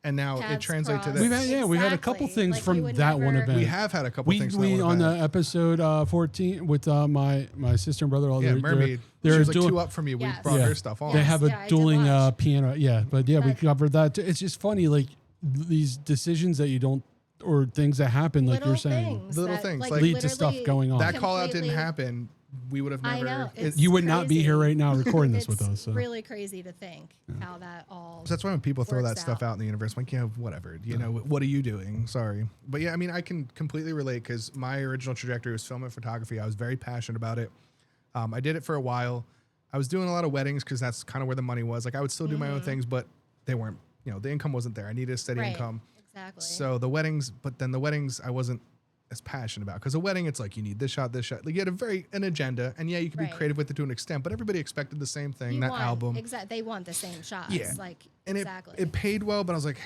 And now it Paths translates to crossed. this. We've had a couple Exactly. things Like, from we would that one never- event. We have had a couple things from that We one on event. the episode 14 with my sister and brother. Yeah, Mermaid. She was like 2 up from me. We Yes. brought Yeah. her stuff on. They Yes, have yeah, I a did dueling watch. piano. Yeah, but yeah, we That- covered that too. It's just funny, like these decisions that you don't, or things that happen, like Little you're saying, things Little that, things, like, like- lead to stuff literally going on. That call out didn't completely- happen. We would have I never. know. It's You would not be here crazy. right now recording this It's with us. So. really crazy to think how that all. So that's why when people throw that works stuff out. out in the universe, I'm like, yeah, whatever. You know, what are you doing? Sorry. But yeah, I mean, I can completely relate because my original trajectory was film and photography. I was very passionate about it. I did it for a while. I was doing a lot of weddings because that's kind of where the money was. Like I would still do my own things, but they weren't, the income wasn't there. I needed a steady Right. income. Exactly. So the weddings, but then the weddings I wasn't as passionate about because a wedding, it's like you need this shot. Like you had an agenda, and yeah, you can be Right. creative with it to an extent, but everybody expected the same thing. You that want, album, They want the same shots. Yeah. Like and exactly. it paid well, but I was like,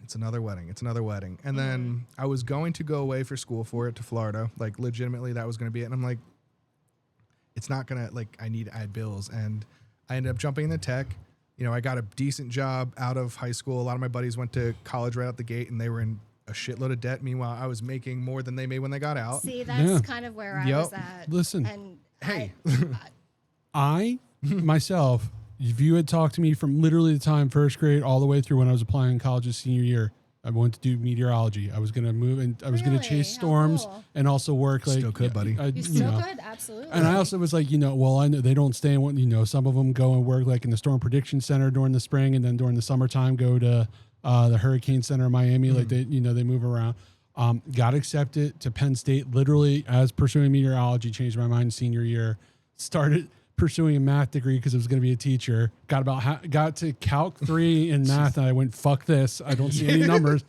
it's another wedding. It's another wedding. And then I was going to go away for school for it to Florida. Like legitimately that was going to be it. And I'm like, it's not going to, like, I need to add bills. And I ended up jumping into tech. I got a decent job out of high school. A lot of my buddies went to college right out the gate and they were in a shitload of debt. Meanwhile, I was making more than they made when they got out. See, that's Yeah. kind of where I Yep. was at. Listen. And Hey. I myself, if you had talked to me from literally the time first grade all the way through when I was applying in college's senior year, I wanted to do meteorology. I was going to move and I was going to Really? chase How storms cool. and also work like Still could, buddy. you still could, absolutely. And I also was like, well, I know they don't stay in one, some of them go and work like in the Storm Prediction Center during the spring and then during the summertime go to the Hurricane Center in Miami. Like they move around. Got accepted to Penn State literally as pursuing meteorology, changed my mind senior year, started pursuing a math degree because I was going to be a teacher. Got to Calc 3 in math and I went, fuck this. I don't see any numbers.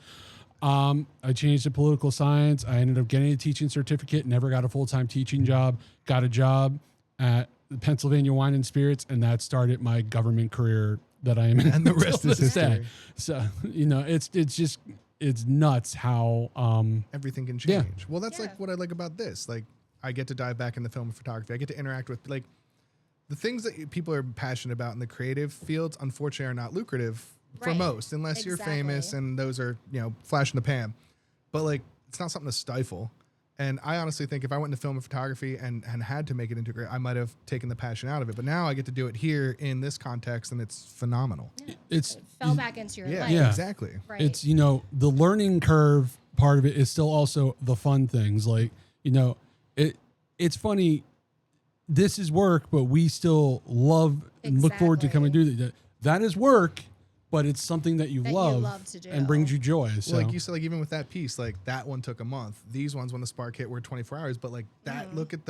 I changed to political science. I ended up getting a teaching certificate, never got a full-time teaching job, got a job at Pennsylvania Wine and Spirits, and that started my government career that I am in. And the rest till is this day. history. So, it's nuts how, Everything can Yeah. change. Well, that's like what I like about this. Like I get to dive back in the film and photography. I get to interact with like the things that people are passionate about in the creative fields, unfortunately, are not lucrative for Right. most, unless you're famous Exactly. and those are, flash in the pan. But like, it's not something to stifle. And I honestly think if I went into film and photography and had to make it into I might have taken the passion out of it. But now I get to do it here in this context, and it's phenomenal. it's It fell back into your Yeah, life. Yeah. exactly. Right. it's the learning curve part of it is still also the fun things. Like it's funny. This is work, but we still love and look forward to coming to that. That is work, but it's something that you That you love, love to do. and brings you joy. So Well, like you said, like even with that piece, like that one took a month. These ones, when the spark hit, were 24 hours. But like that, look at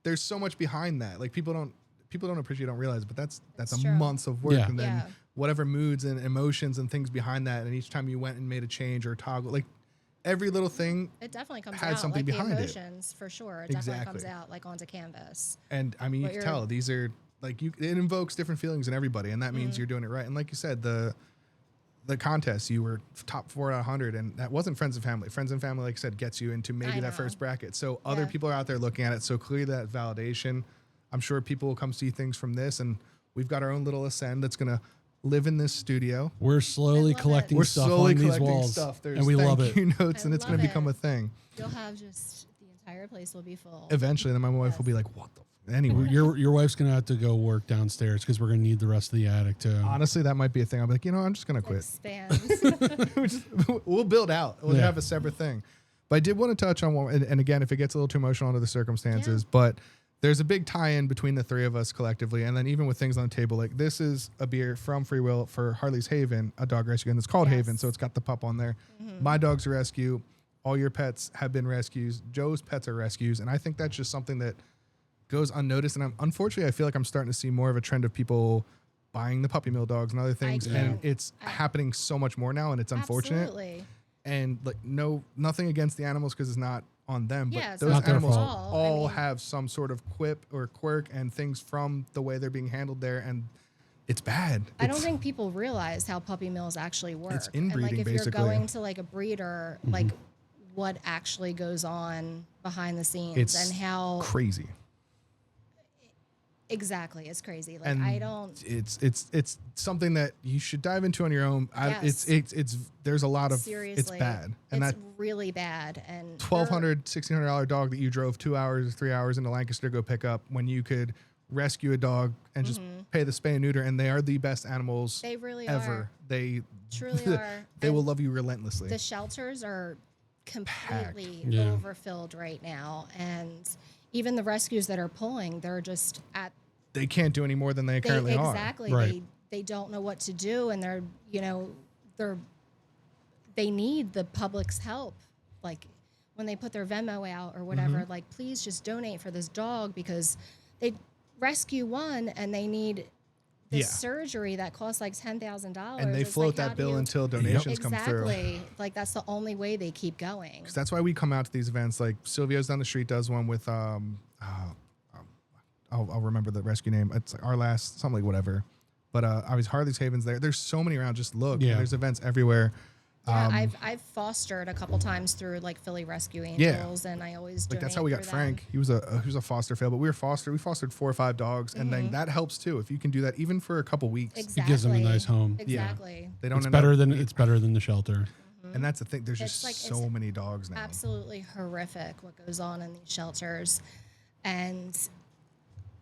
there's so much behind that. Like people don't appreciate, don't realize, but that's It's a true. months of work, Yeah. and then Yeah. whatever moods and emotions and things behind that. And each time you went and made a change or toggle, like every little thing. It definitely comes had out. something like behind the it. emotions, for sure. It definitely comes Exactly. out like onto canvas. And I mean, you What can you're- tell these are like it invokes different feelings in everybody, and that means you're doing it right. And like you said, the contest, you were top 4 out of 100, and that wasn't friends and family. Friends and family, like I said, gets you into maybe I that know. first bracket. So other Yeah. people are out there looking at it. So clearly that validation. I'm sure people will come see things from this, and we've got our own little ascend that's gonna live in this studio. we're I slowly love it. collecting We're stuff slowly on these collecting walls, stuff. There's and we love thank it. you notes, I and it's gonna love become it. a thing. You'll have just the entire place will be full. Eventually, then my wife will be like, "What the?" Anyway, Your wife's gonna have to go work downstairs because we're gonna need the rest of the attic too. honestly, that might be a thing. I'll be like, I'm just gonna quit. Expands. We'll build out. We'll Yeah. have a separate thing. But I did want to touch on one, and again, if it gets a little too emotional under the circumstances, but there's a big tie-in between the three of us collectively, and then even with things on the table, like this is a beer from Free Will for Harley's Haven, a dog rescue, and it's called Yes. Haven, so it's got the pup on there. My dog's a rescue. All your pets have been rescues. Joe's pets are rescues, and I think that's just something that goes unnoticed. And unfortunately, I feel like I'm starting to see more of a trend of people buying the puppy mill dogs and other things, and can't- it's happening so much more now, and it's unfortunate. Absolutely. And like nothing against the animals because it's not on them, but Yeah, it's those not their animals fault. all I mean- have some sort of quip or quirk and things from the way they're being handled there, and it's bad. I don't It's- think people realize how puppy mills actually work. It's And like inbreeding, if basically. you're going to like a breeder, like what actually goes on behind the scenes it's and how crazy. Exactly. It's crazy. Like And I don't. It's something that you should dive into on your own. Yes. It's there's a lot of Seriously, it's bad, and it's that really bad. And $1,200-$1,600 dog that you drove 2 hours, 3 hours into Lancaster to go pick up, when you could rescue a dog and just pay the spay and neuter, and they are the best animals they really ever. are. They Truly are. they will And love you relentlessly. the shelters are completely Yeah. overfilled right now, and even the rescues that are pulling, they're just at They can't do any more than they currently are. exactly. Right. They don't know what to do, and they need the public's help. Like when they put their Venmo out or whatever, like please just donate for this dog, because they rescue one and they need this Yeah. surgery that costs like $10,000, And they It's float like, how that do bill you- until donations come through. Exactly. Like that's the only way they keep going. Because that's why we come out to these events. Like Silvio's down the street does one with I'll remember the rescue name. It's like Our Last something, like whatever. But obviously Harley's Haven's there. There's so many around. Just look. Yeah. There's events everywhere. Yeah, I've fostered a couple times through like Philly Rescue Angels, and I always Like donate that's how we got through Frank. them. He was a foster fail, but we fostered 4 or 5 dogs, and then that helps too if you can do that even for a couple weeks. Exactly. gives them a nice home. Exactly. They don't It's end better up, than the shelter. and that's the thing. There's It's just like- so it's many dogs now. Absolutely horrific what goes on in these shelters, and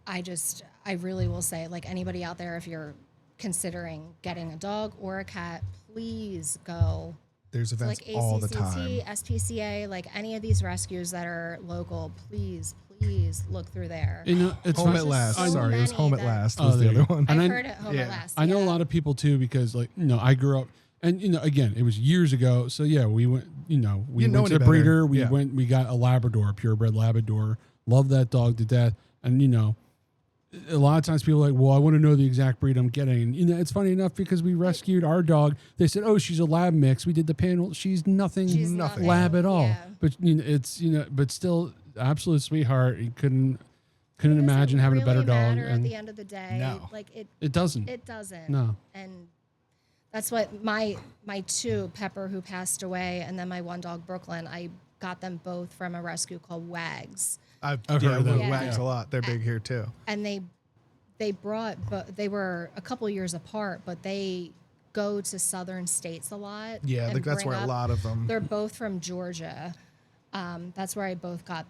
I really will say, like anybody out there, if you're considering getting a dog or a cat, please go. There's So events like all the ACCT, time. SPCA, like any of these rescues that are local, please look through there. You know, it's Home fun- at Last. so Sorry, it was many Home at that- Last Oh, was the there other you go. one. And I've I- heard it home yeah. at last. I know a yeah. lot of people too, because like, I grew up, and again, it was years ago. So yeah, we went, we You didn't went know to any the breeder. better. Yeah. We got a Labrador, purebred Labrador. Love that dog to death. And a lot of times people are like, well, I want to know the exact breed I'm getting. And it's funny enough because we rescued our dog. They said, oh, she's a lab mix. We did the panel. She's nothing She's nothing. lab at all. Yeah. But but still absolute sweetheart. You couldn't Doesn't imagine having a better really dog. matter at And the end of the day. No. Like it doesn't. it doesn't. No. And that's what my 2, Pepper, who passed away, and then my 1 dog, Brooklyn, I got them both from a rescue called Wags. I've heard of them. Wags Yeah. a lot. They're big here too. And they were a couple years apart, but they go to southern states a lot. Yeah, and like that's bring where a up- lot of them. They're both from Georgia. That's where I both got.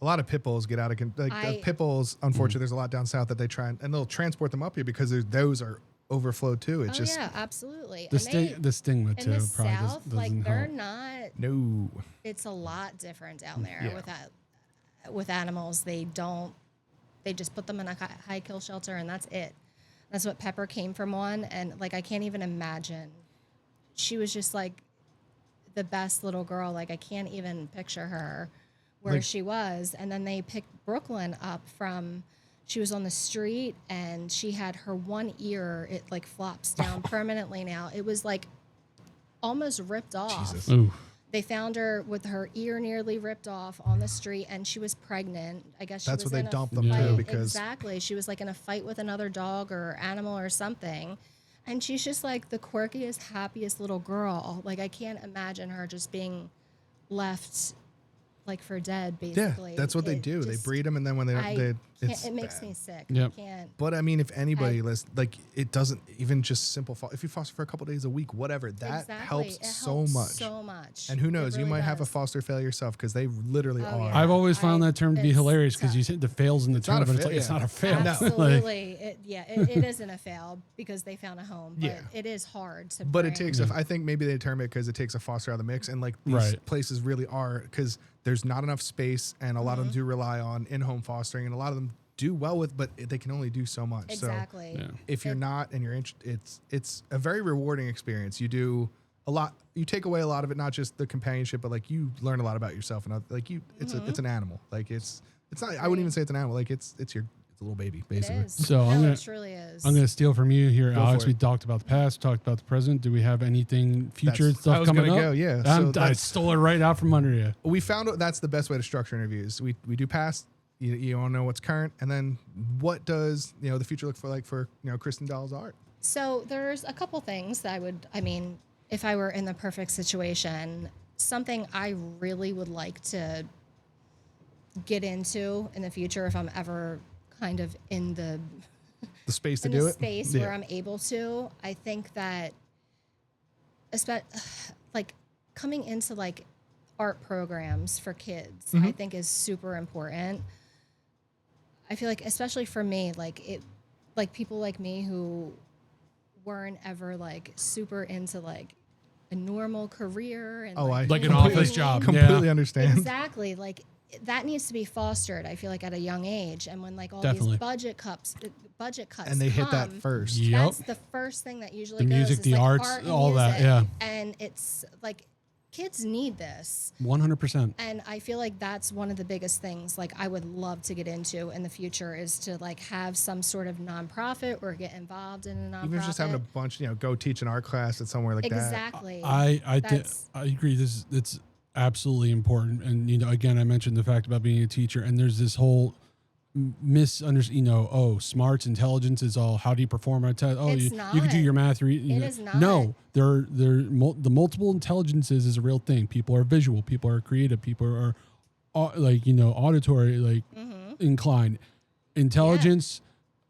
A lot of pit bulls get out of pit bulls. Unfortunately, there's a lot down south that they try and they'll transport them up here because those are overflowed too. It's Oh just yeah, absolutely. The And the stigma in too the probably South, doesn't like they're help. not. no. It's a lot different down there Yeah. with animals. They just put them in a high kill shelter and that's it. That's what Pepper came from on, and like I can't even imagine. She was just like the best little girl. Like I can't even picture her where Like- she was. And then they picked Brooklyn up from. She was on the street and she had her one ear. It like flops down permanently now. It was like almost ripped off. Jesus. Ooh. They found her with her ear nearly ripped off on the street, and she was pregnant. I guess she That's was what they in a dump them to, fight. because- Exactly, she was like in a fight with another dog or animal or something, and she's just like the quirkiest, happiest little girl. Like I can't imagine her just being left like for dead. Yeah, Basically, that's what they It do. They just- breed them, and then when they don't, I they can't, it makes me sick. Yep. I can't. But I mean, if anybody like it doesn't even just simple. If you foster for a couple days a week, whatever, that Exactly. helps It so helps much. So much. And who It knows, you really might have a does. foster fail yourself because they literally Oh, are. yeah. I've always found that term to be It's hilarious because tough. you said the fails in the term, not a but it's fail, like it's yeah. not a fail. Like, Absolutely. It isn't a fail because they found a home. But Yeah. it is hard to But it bring. takes. I think maybe they term it because it takes a foster out of the mix, and like these Right. places really are because there's not enough space, and a lot of them do rely on in-home fostering, and a lot of them do well with, but they can only do so much. Exactly. Yeah. So if you're not and you're interested, it's a very rewarding experience. You do a lot. You take away a lot of it, not just the companionship, but like you learn a lot about yourself, and like you, it's it's an animal. Like it's not. I wouldn't even say it's an animal. Like it's a little baby It basically. is. So no, I'm gonna- it truly is. I'm going to steal from you here, Go Alex. for it. We talked about the past, talked about the present. Do we have anything future That's- stuff I was coming gonna up? go, yeah. I So that's- stole it right out from under you. We found out that's the best way to structure interviews. We do past. You want to know what's current, and then what does the future look for Kristin Doll's art? So there's a couple things that I mean, if I were in the perfect situation, something I really would like to get into in the future if I'm ever kind of in the space to in do the it. space where I'm able to. I think that, like coming into like art programs for kids, I think is super important. I feel like, especially for me, like people like me who weren't ever like super into like a normal career and Like an completely- office job. Completely Yeah. understand. exactly, like that needs to be fostered. I feel like at a young age, and when like all Definitely. these budget cuts, And they hit that come, first. Yep. That's the first thing that usually The goes, music, is the like arts, art and all that, music. yeah. And it's like kids need this. 100%. And I feel like that's one of the biggest things like I would love to get into in the future, is to like have some sort of nonprofit or get involved in a nonprofit. Even just having a bunch, go teach an art class at somewhere like that. Exactly. I That's- agree. It's absolutely important. And, again, I mentioned the fact about being a teacher, and there's this whole misunderstanding, smarts, intelligence is all, how do you perform on a test? Oh, It's you can do not. your math. It is not. No, the multiple intelligences is a real thing. People are visual. People are creative. People are auditory, inclined. Intelligence,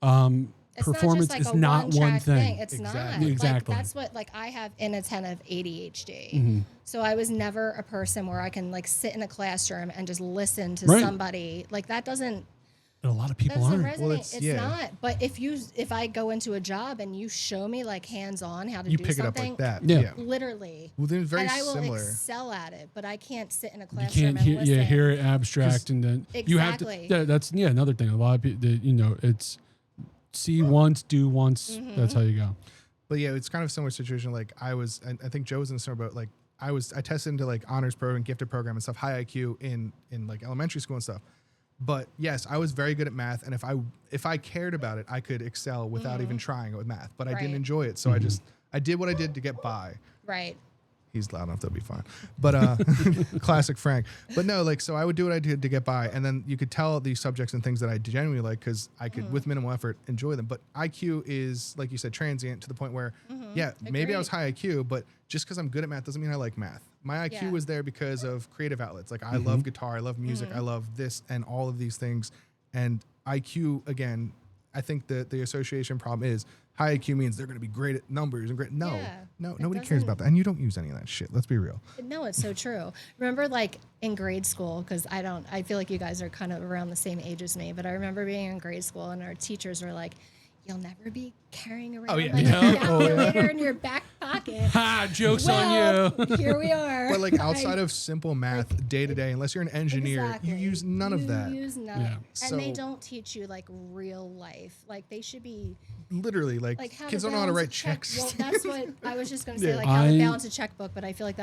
It's performance not just like is a not one one-track thing. It's Exactly. not. Exactly. Like, that's what, like, I have inattentive ADHD. Mm-hmm. So I was never a person where I can like sit in a classroom and just listen to Right. somebody. Like that doesn't And a lot of people doesn't aren't. resonate. Well, it's yeah. not. But if I go into a job and you show me like hands-on how to You do pick it up something, like that. Yeah. literally. Well, then it's very and I will similar. excel at it, but I can't sit in a You classroom can't and listen. hear it abstract, and then you have to. Exactly. Yeah, that's another thing. A lot of people, it's see once, do once. Mm-hmm. That's how you go. But yeah, it's kind of a similar situation. Like I think Joe was in the summer boat. Like I tested into like honors program, gifted program and stuff, high IQ in like elementary school and stuff. But yes, I was very good at math, and if I cared about it, I could excel without even trying it with math. But I didn't Mm-hmm. Right. enjoy it, so I did what I did to get by. Right. He's loud enough, that'll be fine. But classic Frank. But no, like, so I would do what I did to get by, and then you could tell these subjects and things that I genuinely like, because I could, with minimal effort, enjoy them. But IQ is, like you said, transient to the point where, yeah, maybe I was high IQ, but just because I'm good at math doesn't mean I like math. My IQ Yeah. was there because of creative outlets. Like I love guitar, I love music, I love this and all of these things. And IQ, again, I think the association problem is high IQ means they're going to be great at numbers and great. No, Yeah, nobody it cares about doesn't- that. And you don't use any of that shit. Let's be real. No, it's so true. Remember, like in grade school, because I feel like you guys are kind of around the same age as me, but I remember being in grade school and our teachers were like, "You'll never be carrying around yeah. like Yeah. a calculator in your back pocket." Ha! Jokes Well, on you. here we are. But like outside of simple math day to day, unless you're an engineer, Exactly. you use none of that. You use none. Yeah. And they So- don't teach you like real life. Like they should be Literally, like like kids don't know how to balance a write checks. Well, that's what I was just going to say, Yeah. like how to I- balance a checkbook, but I feel like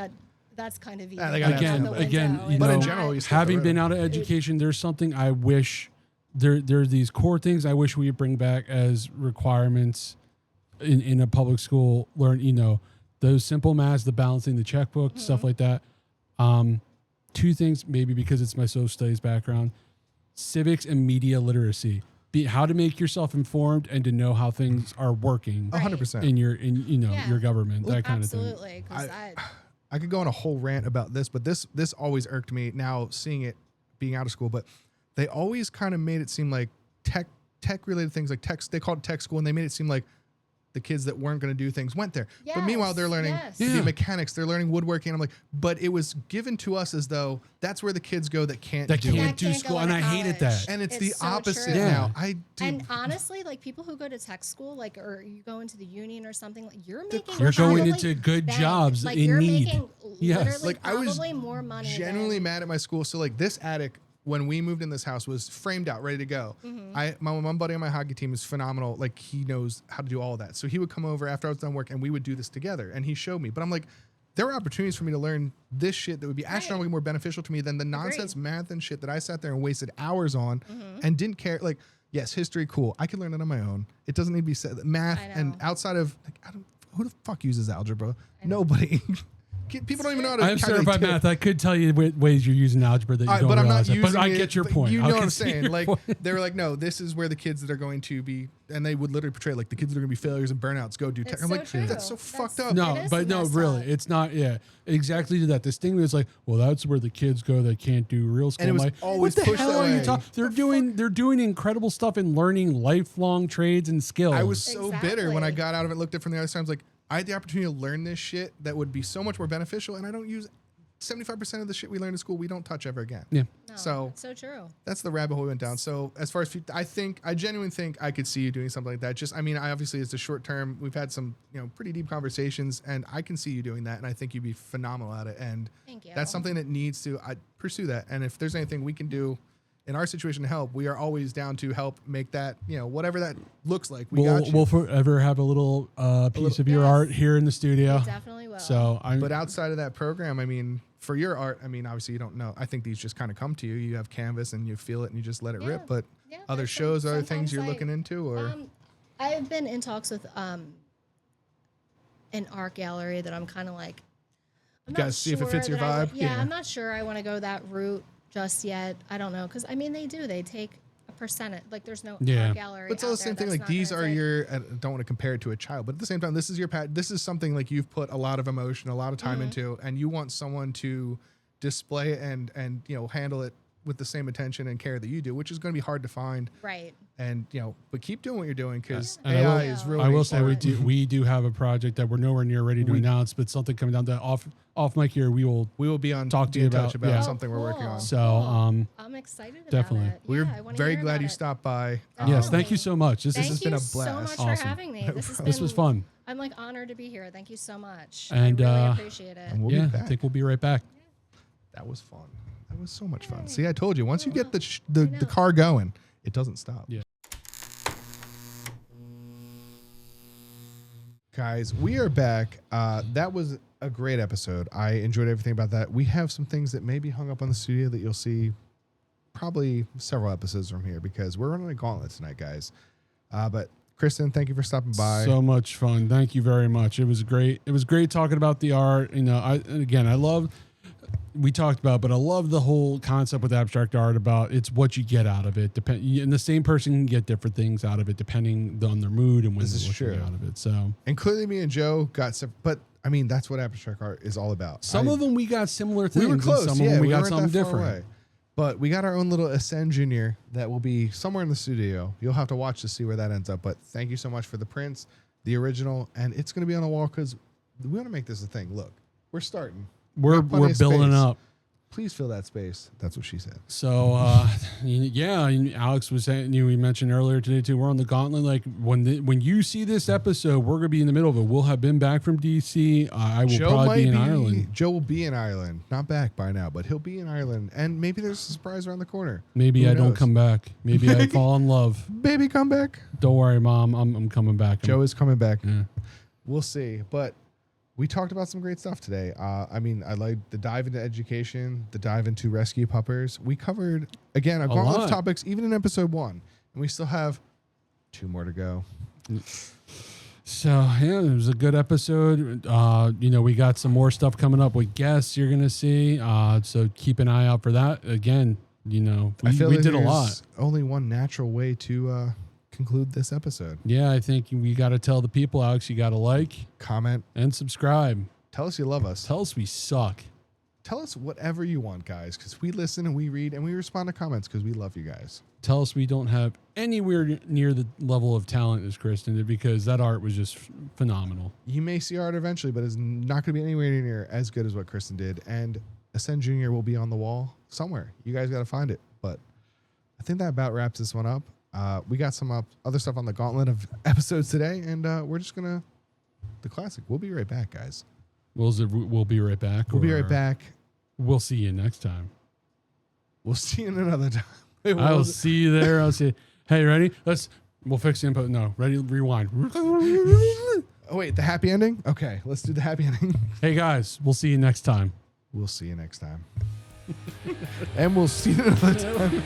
that's kind of easy. they gotta have Again, some. again, you But in know, general, you still having have to been write out of education, there's something I wish there are these core things I wish we would bring back as requirements in a public school. Learn, those simple maths, the balancing, the checkbook, stuff like that. Two things, maybe because it's my social studies background: civics and media literacy. How to make yourself informed and to know how things are working 100%. in your Yeah. your government, that kind of thing. Absolutely. 'Cause I could go on a whole rant about this, but this always irked me now seeing it being out of school. But they always kind of made it seem like tech related things, like tech. They called it tech school, and they made it seem like the kids that weren't going to do things went there. But meanwhile, they're learning Yes. to Yeah. be mechanics. They're learning woodworking. And I'm like, but it was given to us as though that's where the kids go that can't That do can't it. do can't school, go and into I hated college. that. And it's It's the so opposite true. now. Yeah. And honestly, like people who go to tech school, like or you go into the union or something, like you're making You're going probably into good bank. jobs Like in you're need. making Yes. literally Like, I was probably more money. genuinely than, mad at my school. So like this attic, when we moved in this house, was framed out, ready to go. Mm-hmm. My one buddy on my hockey team is phenomenal. Like he knows how to do all of that. So he would come over after I was done work and we would do this together. And he showed me. But I'm like, there were opportunities for me to learn this shit that would be astronomically more beneficial to me than the nonsense math and shit that I sat there and wasted hours on and didn't care. Like, yes, history, cool. I can learn it on my own. It doesn't need to be said. Math I know. and outside of like, who the fuck uses algebra? Nobody. People don't even know how to I'm calculate certified tip. math. I could tell you ways you're using algebra that you don't But I'm realize not it. using But I it, get your but point. You I know can what I'm see saying? your Like point. they were like, no, this is where the kids that are going to be, and they would literally portray like the kids that are going to be failures and burnouts go do tech. It's I'm so like, true. that's so fucked up. No, It is but no, messed really, up. it's not. Yeah, exactly to that. This thing was like, well, that's where the kids go that can't do real school. And it I'm was like, always what the pushed hell that are you way. talking? They're doing incredible stuff and learning lifelong trades and skills. I was so bitter when I Exactly. got out of it, looked at it from the other side. I was like, I had the opportunity to learn this shit that would be so much more beneficial, and I don't use 75% of the shit we learn in school. We don't touch ever again. yeah. No, So it's so true. that's the rabbit hole we went down. So as far as I genuinely think I could see you doing something like that. Just, I mean, I obviously it's a short term. We've had some, pretty deep conversations, and I can see you doing that, and I think you'd be phenomenal at it. And Thank you. that's something that needs to pursue that. And if there's anything we can do in our situation to help, we are always down to help make that, whatever that looks like. We'll forever have a little piece of your Yes. art here in the studio. We definitely will. So I'm. But outside of that program, I mean, for your art, I mean, obviously you don't know. I think these just kind of come to you. You have canvas and you feel it and you just let it rip. But Yeah, other there's shows, other things sometimes you're looking into, or I've been in talks with an art gallery that I'm kind of like, I'm Gotta not see if it sure fits your that I vibe? wa- yeah, Yeah. I'm not sure I want to go that route just yet. I don't know, because I mean they take a percentage. Like there's no Yeah. art gallery. but it's all the out there same thing. that's Like not these gonna are take- your. I don't want to compare it to a child, but at the same time, this is your This is something like you've put a lot of emotion, a lot of time into, and you want someone to display it and handle it with the same attention and care that you do, which is going to be hard to find. right. And but keep doing what you're doing because And AI I will- is really. I will say important. we do have a project that we're nowhere near ready to announce, but something coming down to off mic here. We will. We will be on Talk to be you in touch about- about yeah. something we're working on. So I'm excited about definitely. it. We're Yeah, I wanna very hear glad about you it. stopped by. yes, Oh. thank you so much. This Thank has you been a so blast. much Awesome. for having me. this was fun. I'm like honored to be here. Thank you so much. And, I really appreciate it. And we'll Yeah, be I back. think we'll be right back. That was fun. That was so much fun. See, I told you. Once you get the know. car going, it doesn't stop. Yeah. Guys, we are back. That was a great episode. I enjoyed everything about that. We have some things that may be hung up on the studio that you'll see probably several episodes from here because we're running a gauntlet tonight, guys. But Kristin, thank you for stopping by. So much fun. Thank you very much. It was great. It was great talking about the art. I love. We talked about, but I love the whole concept with abstract art about it's what you get out of it. And the same person can get different things out of it depending on their mood and when This they're is looking true. out of it. So And clearly me and Joe got some, but I mean, that's what abstract art is all about. some of them we got similar things. We were close. And some Yeah, of them we got weren't something that far different. away. But we got our own little Ascend Junior that will be somewhere in the studio. You'll have to watch to see where that ends up. But thank you so much for the prints, the original, and it's going to be on the wall because we want to make this a thing. Look, we're starting. We're got plenty of building space. up. Please fill that space. That's what she said. So yeah, and Alex was saying we mentioned earlier today too. We're on the Gauntlet. Like when you see this episode, we're gonna be in the middle of it. We'll have been back from DC. I will probably be in Ireland. Joe will be in Ireland. Not back by now, but he'll be in Ireland. And maybe there's a surprise around the corner. Maybe Who I don't knows? come back. Maybe I fall in love. Baby, come back. Don't worry, Mom. I'm coming back. Joe is coming back. Yeah. We'll see. But we talked about some great stuff today. I mean, I like the dive into education, the dive into rescue puppers. We covered, again, a gauntlet of lot. topics, even in episode 1. And we still have 2 more to go. So yeah, it was a good episode. We got some more stuff coming up with guests you're gonna see. So keep an eye out for that. Again, I feel we like did a there's lot. only one natural way to conclude this episode. Yeah, I think we got to tell the people, Alex, you got to like Comment. and subscribe. Tell us you love us. Tell us we suck. Tell us whatever you want, guys, because we listen and we read and we respond to comments because we love you guys. Tell us we don't have anywhere near the level of talent as Kristin did because that art was just phenomenal. You may see art eventually, but it's not going to be anywhere near as good as what Kristin did. And Ascend Junior will be on the wall somewhere. You guys got to find it. But I think that about wraps this one up. We got some other stuff on the gauntlet of episodes today, and we're just going to, the classic. We'll be right back, guys. We'll be right back. We'll be or right back. We'll see you next time. We'll see you in another time. I'll see you there. I'll see. Hey, ready? We'll fix the input. No, ready? Rewind. Oh, wait, the happy ending? Okay, let's do the happy ending. Hey, guys, we'll see you next time. We'll see you next time. And we'll see you another time.